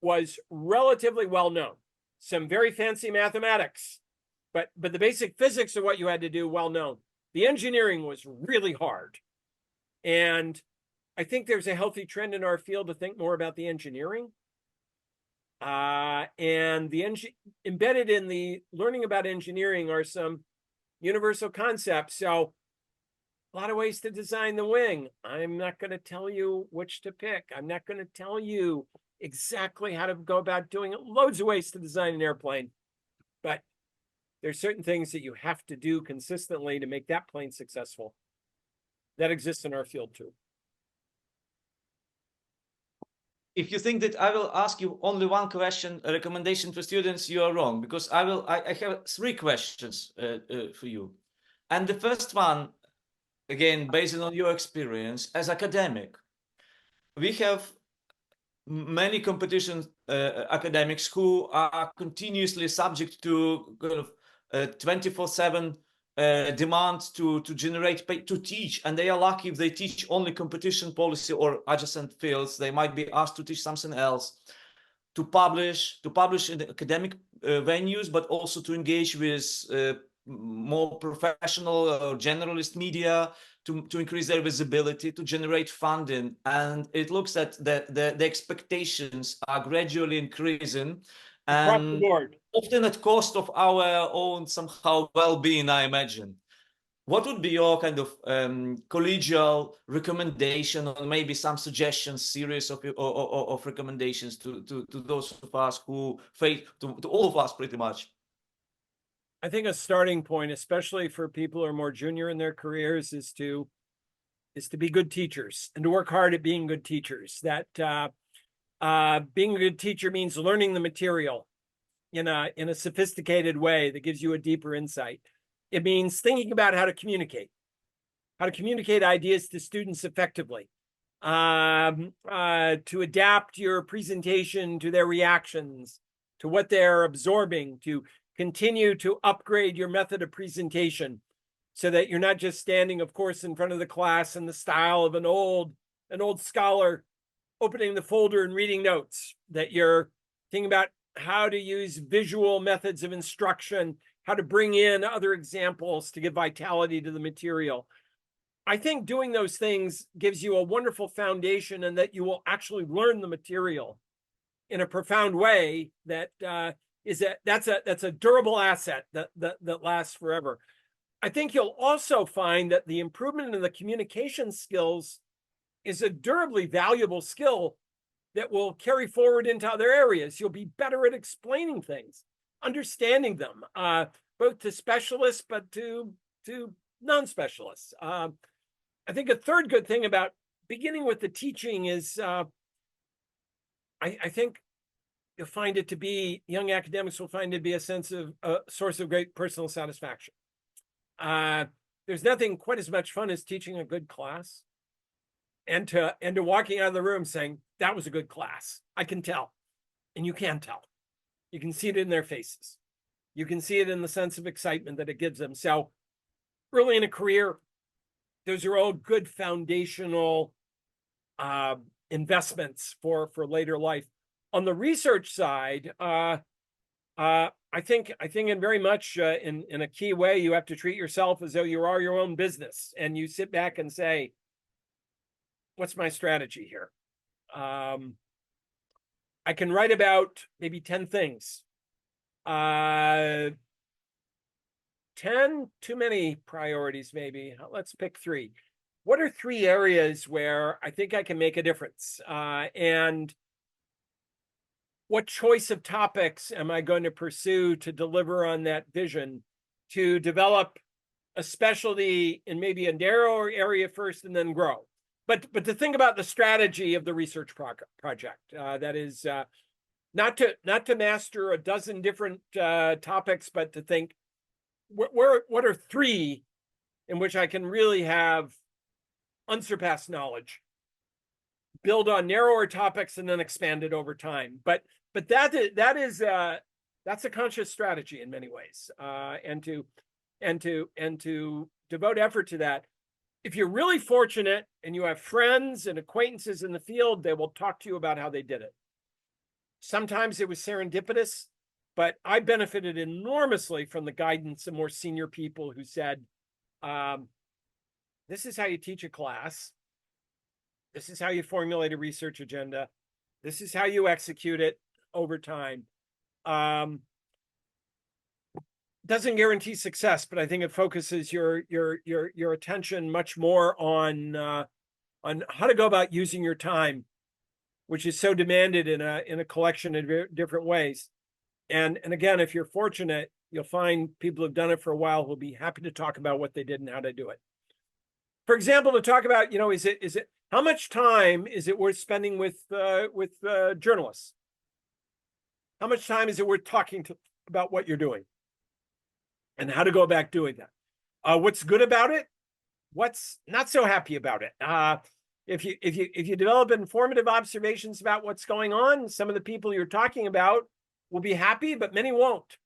was relatively well known. Some very fancy mathematics, but the basic physics of what you had to do, well known. The engineering was really hard. And I think there's a healthy trend in our field to think more about the engineering. And embedded in the learning about engineering are some universal concepts. So a lot of ways to design the wing. I'm not going to tell you which to pick. I'm not going to tell you exactly how to go about doing it. Loads of ways to design an airplane. But there's certain things that you have to do consistently to make that plane successful. That exists in our field too. If you think that I will ask you only one question, a recommendation to students, you are wrong, because I have 3 questions for you. And the first one, again, based on your experience as academic, we have many competition academics who are continuously subject to kind of 24/7 demand to generate, to teach, and they are lucky if they teach only competition policy or adjacent fields. They might be asked to teach something else, to publish in the academic venues, but also to engage with more professional or generalist media to increase their visibility, to generate funding. And it looks that the expectations are gradually increasing, and often at cost of our own somehow well-being, I imagine. What would be your kind of collegial recommendation, or maybe some suggestions, series of recommendations to those of us who face, to all of us pretty much? I think a starting point, especially for people who are more junior in their careers, is to be good teachers and to work hard at being good teachers. That being a good teacher means learning the material in a sophisticated way that gives you a deeper insight. It means thinking about how to communicate ideas to students effectively, to adapt your presentation to their reactions, to what they're absorbing, to continue to upgrade your method of presentation so that you're not just standing, of course, in front of the class in the style of an old scholar opening the folder and reading notes, that you're thinking about how to use visual methods of instruction, how to bring in other examples to give vitality to the material. I think doing those things gives you a wonderful foundation, and that you will actually learn the material in a profound way that that's a durable asset that lasts forever. I think you'll also find that the improvement in the communication skills is a durably valuable skill that will carry forward into other areas. You'll be better at explaining things, understanding them, both to specialists but to non-specialists. I think a third good thing about beginning with the teaching is I think you'll find it to be, young academics will find it to be a source of great personal satisfaction. There's nothing quite as much fun as teaching a good class and to walking out of the room saying, that was a good class. I can tell. And you can tell. You can see it in their faces. You can see it in the sense of excitement that it gives them. So early in a career, those are all good foundational investments for later life. On the research side, I think in very much in a key way, you have to treat yourself as though you are your own business, and you sit back and say, what's my strategy here? I can write about maybe 10 things. 10, too many priorities, maybe. Let's pick 3. What are 3 areas where I think I can make a difference? And what choice of topics am I going to pursue to deliver on that vision, to develop a specialty in maybe a narrower area first and then grow? But to think about the strategy of the research project, that is not to master a dozen different topics, but to think, what are 3 in which I can really have unsurpassed knowledge, build on narrower topics, and then expand it over time. But that's a conscious strategy in many ways, and to devote effort to that. If you're really fortunate and you have friends and acquaintances in the field, they will talk to you about how they did it. Sometimes it was serendipitous, but I benefited enormously from the guidance of more senior people who said, this is how you teach a class. This is how you formulate a research agenda. This is how you execute it over time. Doesn't guarantee success, but I think it focuses your attention much more on how to go about using your time, which is so demanded in a collection of different ways. And again, if you're fortunate, you'll find people who've done it for a while who'll be happy to talk about what they did and how to do it. For example, to talk about, is it how much time is it worth spending with journalists? How much time is it worth talking about what you're doing and how to go about doing that? What's good about it? What's not so happy about it? If you develop informative observations about what's going on, some of the people you're talking about will be happy, but many won't.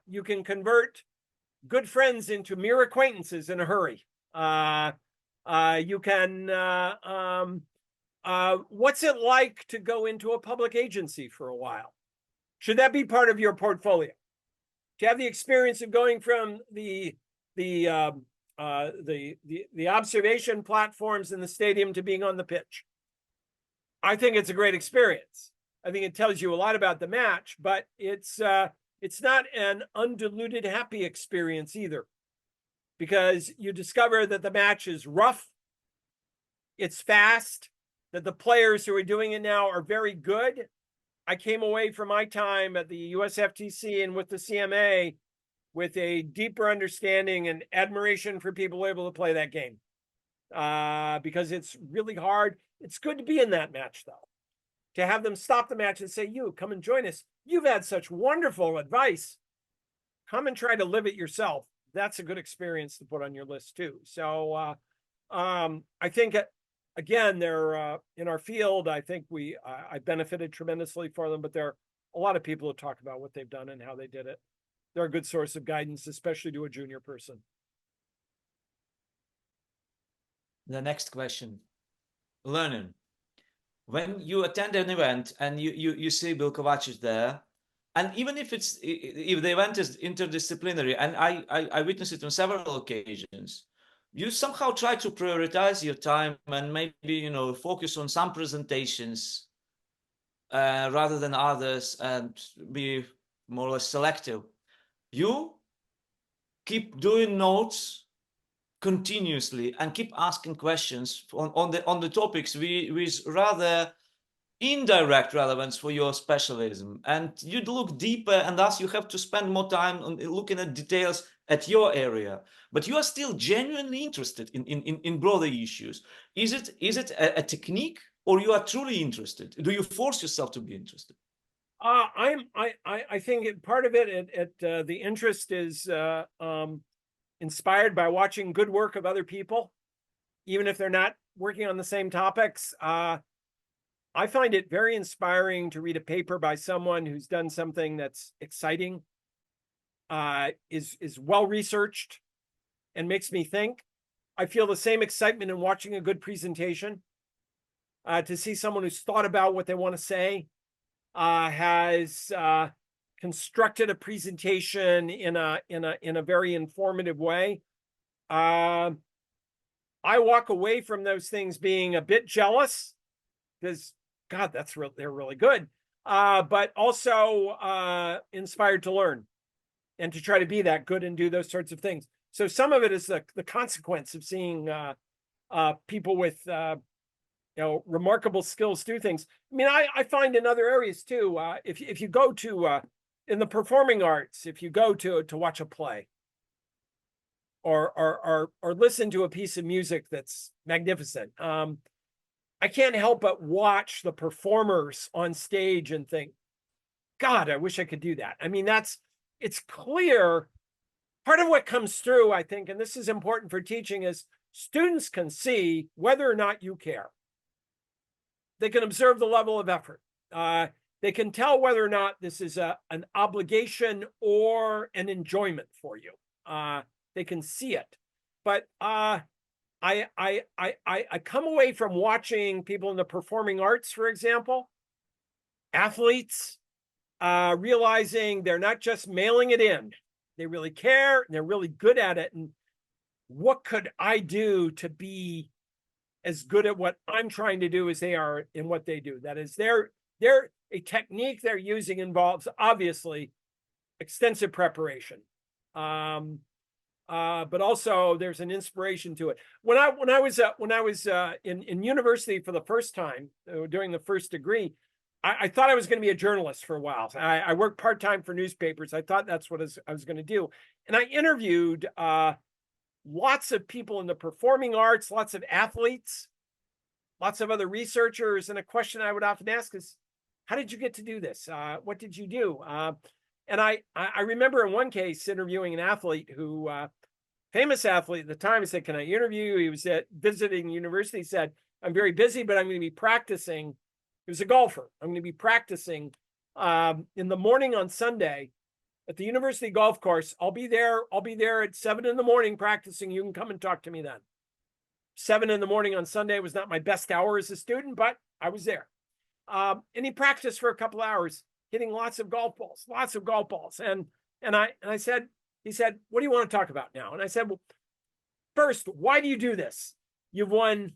You can convert good friends into mere acquaintances in a hurry. You can, what's it like to go into a public agency for a while? Should that be part of your portfolio? To have the experience of going from the observation platforms in the stadium to being on the pitch. I think it's a great experience. I think it tells you a lot about the match, but it's not an undiluted happy experience either, because you discover that the match is rough, it's fast, that the players who are doing it now are very good. I came away from my time at the USFTC and with the CMA with a deeper understanding and admiration for people able to play that game, because it's really hard. It's good to be in that match, though. To have them stop the match and say, come and join us. You've had such wonderful advice. Come and try to live it yourself. That's a good experience to put on your list, too. So I think, again, they're in our field. I think I benefited tremendously for them, but there are a lot of people who talk about what they've done and how they did it. They're a good source of guidance, especially to a junior person. The next question. Learning. When you attend an event and you see Bill Kovacic there, and even if the event is interdisciplinary, and I witnessed it on several occasions, you somehow try to prioritize your time and maybe focus on some presentations rather than others and be more or less selective. You keep doing notes continuously and keep asking questions on the topics with rather indirect relevance for your specialism, and you look deeper, and thus you have to spend more time on looking at details at your area, but you are still genuinely interested in broader issues. Is it a technique, or you are truly interested? Do you force yourself to be interested? I think part of it, the interest is inspired by watching good work of other people, even if they're not working on the same topics. I find it very inspiring to read a paper by someone who's done something that's exciting, is well researched, and makes me think. I feel the same excitement in watching a good presentation, to see someone who's thought about what they want to say, has constructed a presentation in a very informative way. I walk away from those things being a bit jealous because, God, they're really good, but also inspired to learn and to try to be that good and do those sorts of things. So some of it is the consequence of seeing people with remarkable skills do things. I mean, I find in other areas too. If you go to in the performing arts, if you go to watch a play, or listen to a piece of music that's magnificent, I can't help but watch the performers on stage and think, God, I wish I could do that. I mean, it's clear. Part of what comes through, I think, and this is important for teaching, is students can see whether or not you care. They can observe the level of effort. They can tell whether or not this is an obligation or an enjoyment for you. They can see it. But I come away from watching people in the performing arts, for example, athletes, realizing they're not just mailing it in. They really care, and they're really good at it. And what could I do to be as good at what I'm trying to do as they are in what they do? That is, a technique they're using involves obviously extensive preparation, but also there's an inspiration to it. When I was in university for the first time, doing the first degree, I thought I was going to be a journalist for a while. I worked part-time for newspapers. I thought that's what I was going to do. And I interviewed lots of people in the performing arts, lots of athletes, lots of other researchers. And a question I would often ask is, how did you get to do this? What did you do? And I remember in one case interviewing an athlete who, famous athlete at the time, I said, can I interview you? He was visiting university. He said, I'm very busy, but I'm going to be practicing. He was a golfer. I'm going to be practicing in the morning on Sunday at the university golf course. I'll be there at 7 a.m. practicing. You can come and talk to me then. 7 a.m. on Sunday was not my best hour as a student, but I was there. And he practiced for a couple hours, hitting lots of golf balls. And I said, he said, what do you want to talk about now? And I said, well, first, why do you do this? You've won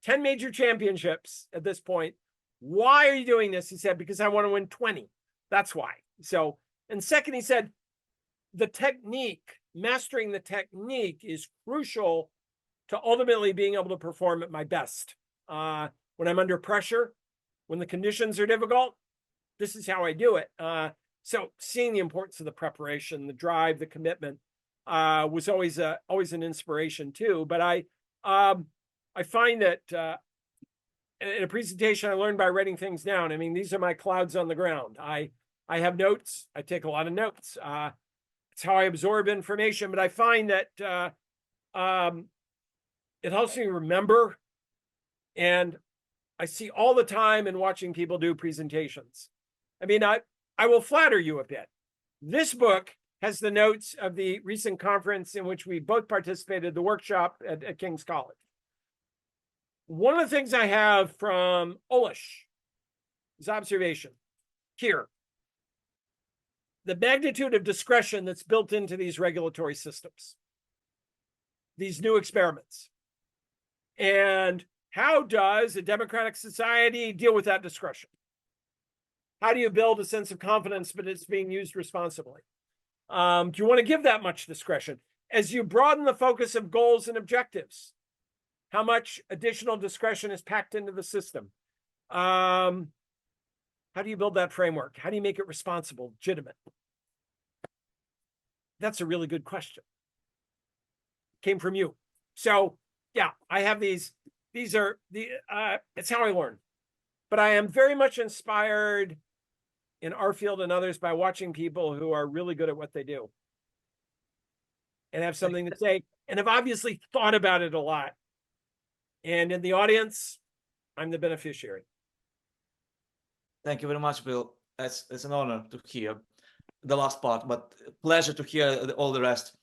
10 major championships at this point. Why are you doing this? He said, because I want to win 20. That's why. So, and second, he said, the technique, mastering the technique is crucial to ultimately being able to perform at my best. When I'm under pressure, when the conditions are difficult, this is how I do it. So seeing the importance of the preparation, the drive, the commitment was always an inspiration too. But I find that in a presentation, I learned by writing things down. I mean, these are my clouds on the ground. I have notes. I take a lot of notes. It's how I absorb information. But I find that it helps me remember. And I see all the time in watching people do presentations. I mean, I will flatter you a bit. This book has the notes of the recent conference in which we both participated, the workshop at King's College. One of the things I have from Olish is observation here. The magnitude of discretion that's built into these regulatory systems, these new experiments. And how does a democratic society deal with that discretion? How do you build a sense of confidence, but it's being used responsibly? Do you want to give that much discretion? As you broaden the focus of goals and objectives, how much additional discretion is packed into the system? How do you build that framework? How do you make it responsible, legitimate? That's a really good question. Came from you. So yeah, I have these. These are it's how I learn. But I am very much inspired in our field and others by watching people who are really good at what they do and have something to say and have obviously thought about it a lot. And in the audience, I'm the beneficiary. Thank you very much, Bill. It's an honor to hear the last part, but pleasure to hear all the rest.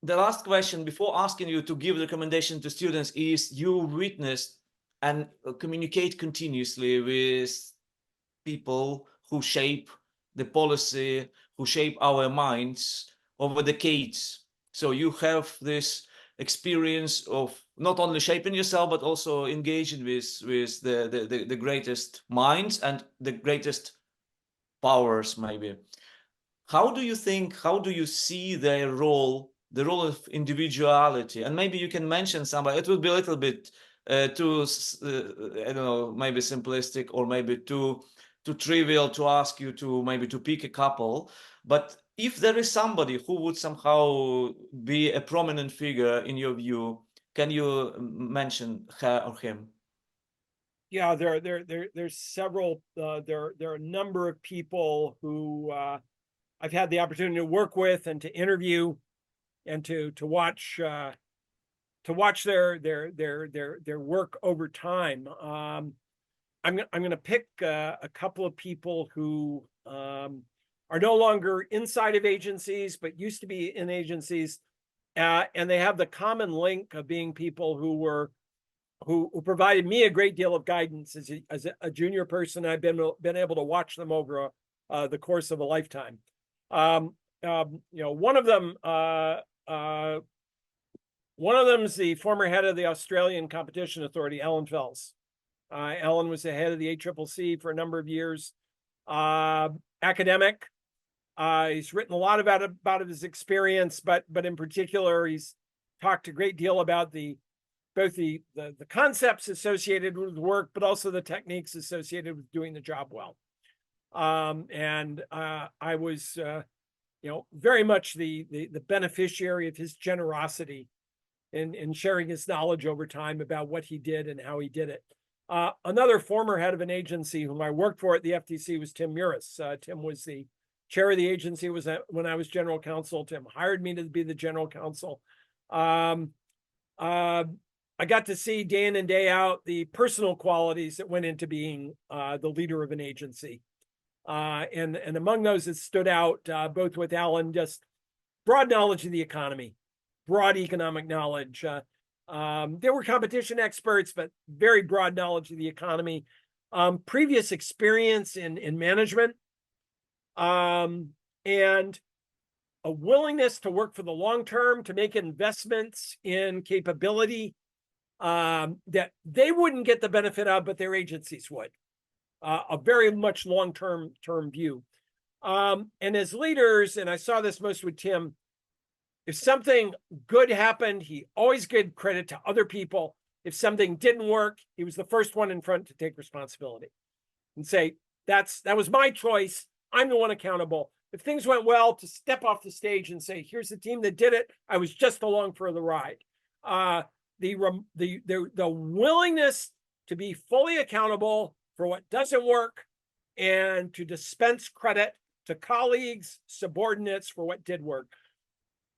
The last question before asking you to give recommendation to students is you witnessed and communicate continuously with people who shape the policy, who shape our minds over decades. So you have this experience of not only shaping yourself, but also engaging with the greatest minds and the greatest powers, maybe. How do you think, how do you see their role, the role of individuality? And maybe you can mention somebody. It would be a little bit too, I don't know, maybe simplistic, or maybe too trivial to ask you to maybe to pick a couple. But if there is somebody who would somehow be a prominent figure in your view, can you mention her or him? Yeah, there's several. There are a number of people who I've had the opportunity to work with and to interview and to watch their work over time. I'm going to pick a couple of people who are no longer inside of agencies, but used to be in agencies, and they have the common link of being people who provided me a great deal of guidance as a junior person. I've been able to watch them over the course of a lifetime. One of them is the former head of the Australian Competition Authority, Alan Fels. Alan was the head of the ACCC for a number of years. Academic. He's written a lot about his experience, but in particular, he's talked a great deal about both the concepts associated with work, but also the techniques associated with doing the job well. I was, very much the beneficiary of his generosity in sharing his knowledge over time about what he did and how he did it. Another former head of an agency whom I worked for at the FTC was Tim Muris. Tim was the chair of the agency when I was general counsel. Tim hired me to be the general counsel. I got to see day in and day out the personal qualities that went into being the leader of an agency. And among those that stood out, both with Alan, just broad knowledge of the economy, broad economic knowledge. There were competition experts, but very broad knowledge of the economy, previous experience in management, and a willingness to work for the long term, to make investments in capability that they wouldn't get the benefit of, but their agencies would. A very much long-term view. And as leaders, and I saw this most with Tim, if something good happened, he always gave credit to other people. If something didn't work, he was the first one in front to take responsibility and say, that was my choice. I'm the one accountable. If things went well, to step off the stage and say, here's the team that did it. I was just along for the ride. The willingness to be fully accountable for what doesn't work and to dispense credit to colleagues, subordinates for what did work.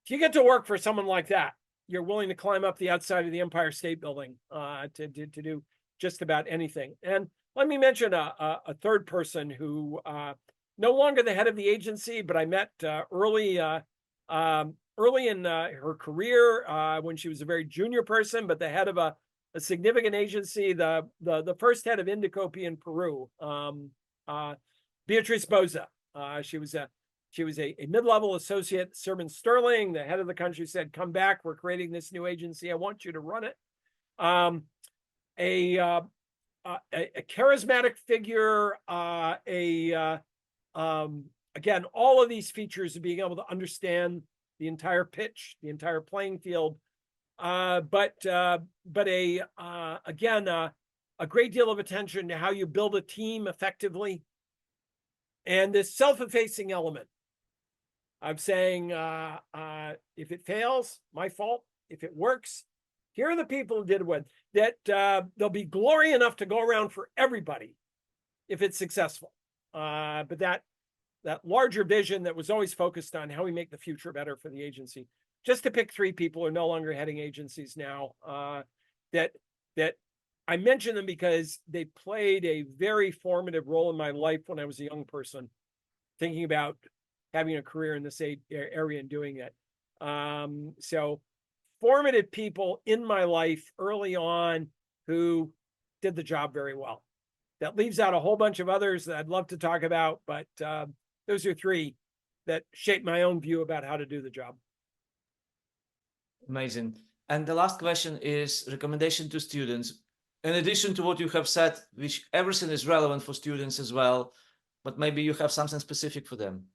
If you get to work for someone like that, you're willing to climb up the outside of the Empire State Building to do just about anything. And let me mention a third person who no longer the head of the agency, but I met early in her career when she was a very junior person, but the head of a significant agency, the first head of Indicopy in Peru, Beatriz Boza. She was a mid-level associate at Serban Sterling. The head of the country said, "Come back. We're creating this new agency. I want you to run it." A charismatic figure. Again, all of these features of being able to understand the entire pitch, the entire playing field. But again, a great deal of attention to how you build a team effectively, and this self-effacing element of saying, if it fails, my fault. If it works, here are the people who did it. That there'll be glory enough to go around for everybody if it's successful. But that larger vision that was always focused on how we make the future better for the agency. Just to pick three people who are no longer heading agencies now, that I mention them because they played a very formative role in my life when I was a young person, thinking about having a career in this area and doing it. So formative people in my life early on who did the job very well. That leaves out a whole bunch of others that I'd love to talk about, but those are three that shape my own view about how to do the job. Amazing. And the last question is recommendation to students. In addition to what you have said, which everything is relevant for students as well, but maybe you have something specific for them.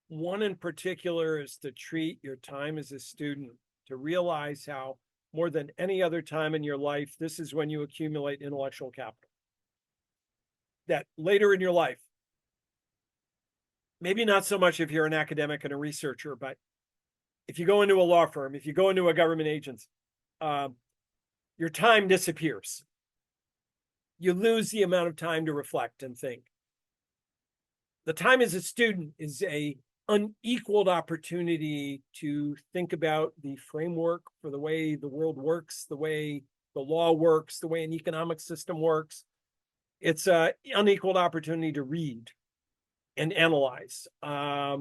One in particular is to treat your time as a student, to realize how more than any other time in your life, this is when you accumulate intellectual capital. That later in your life, maybe not so much if you're an academic and a researcher, but if you go into a law firm, if you go into a government agency, your time disappears. You lose the amount of time to reflect and think. The time as a student is a unequaled opportunity to think about the framework for the way the world works, the way the law works, the way an economic system works. It's an unequaled opportunity to read and analyze. Not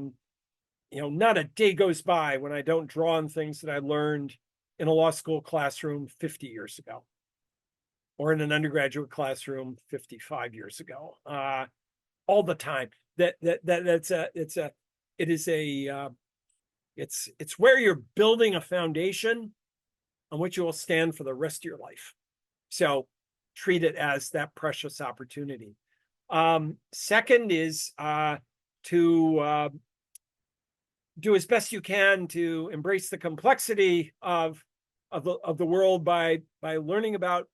a day goes by when I don't draw on things that I learned in a law school classroom 50 years ago, or in an undergraduate classroom 55 years ago. All the time. It's where you're building a foundation on which you will stand for the rest of your life. So treat it as that precious opportunity. Second is to do as best you can to embrace the complexity of the world by learning about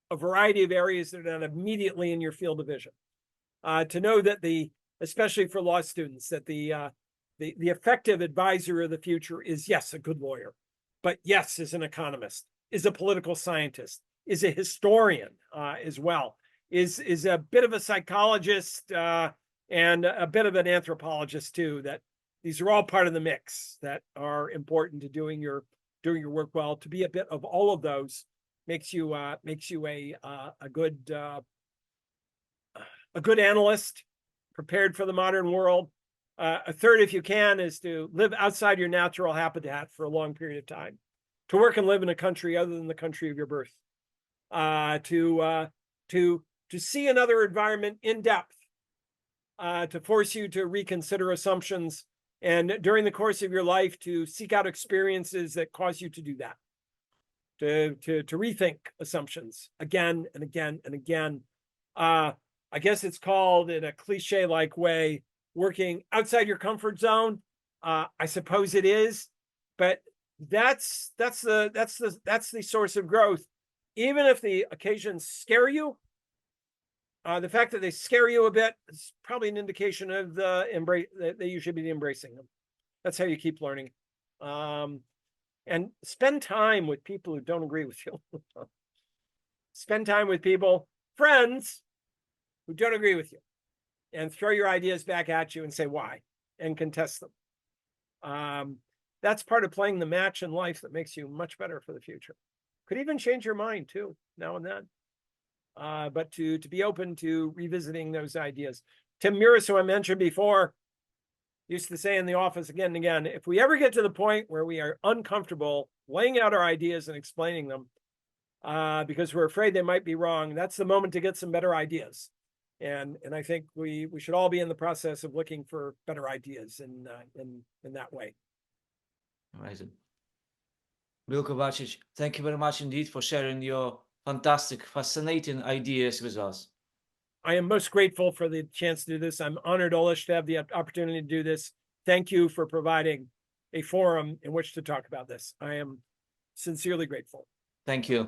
a variety of areas that are not immediately in your field of vision. To know that especially for law students, that the effective advisor of the future is, yes, a good lawyer, but yes, is an economist, is a political scientist, is a historian as well, is a bit of a psychologist and a bit of an anthropologist too. That these are all part of the mix that are important to doing your work well. To be a bit of all of those makes you a good analyst, prepared for the modern world. A third, if you can, is to live outside your natural habitat for a long period of time, to work and live in a country other than the country of your birth, to see another environment in depth, to force you to reconsider assumptions, and during the course of your life to seek out experiences that cause you to do that, to rethink assumptions again and again and again. I guess it's called, in a cliche-like way, working outside your comfort zone. I suppose it is, but that's the source of growth. Even if the occasions scare you, the fact that they scare you a bit is probably an indication of the embrace that you should be embracing them. That's how you keep learning. And spend time with people who don't agree with you. Spend time with people, friends, who don't agree with you, and throw your ideas back at you and say why, and contest them. That's part of playing the match in life that makes you much better for the future. Could even change your mind too, now and then. But to be open to revisiting those ideas. Tim Muris, who I mentioned before, used to say in the office again and again, if we ever get to the point where we are uncomfortable laying out our ideas and explaining them because we're afraid they might be wrong, that's the moment to get some better ideas. And I think we should all be in the process of looking for better ideas in that way. Amazing. Bill Kovacic, thank you very much indeed for sharing your fantastic, fascinating ideas with us. I am most grateful for the chance to do this. I'm honored, Olish, to have the opportunity to do this. Thank you for providing a forum in which to talk about this. I am sincerely grateful. Thank you.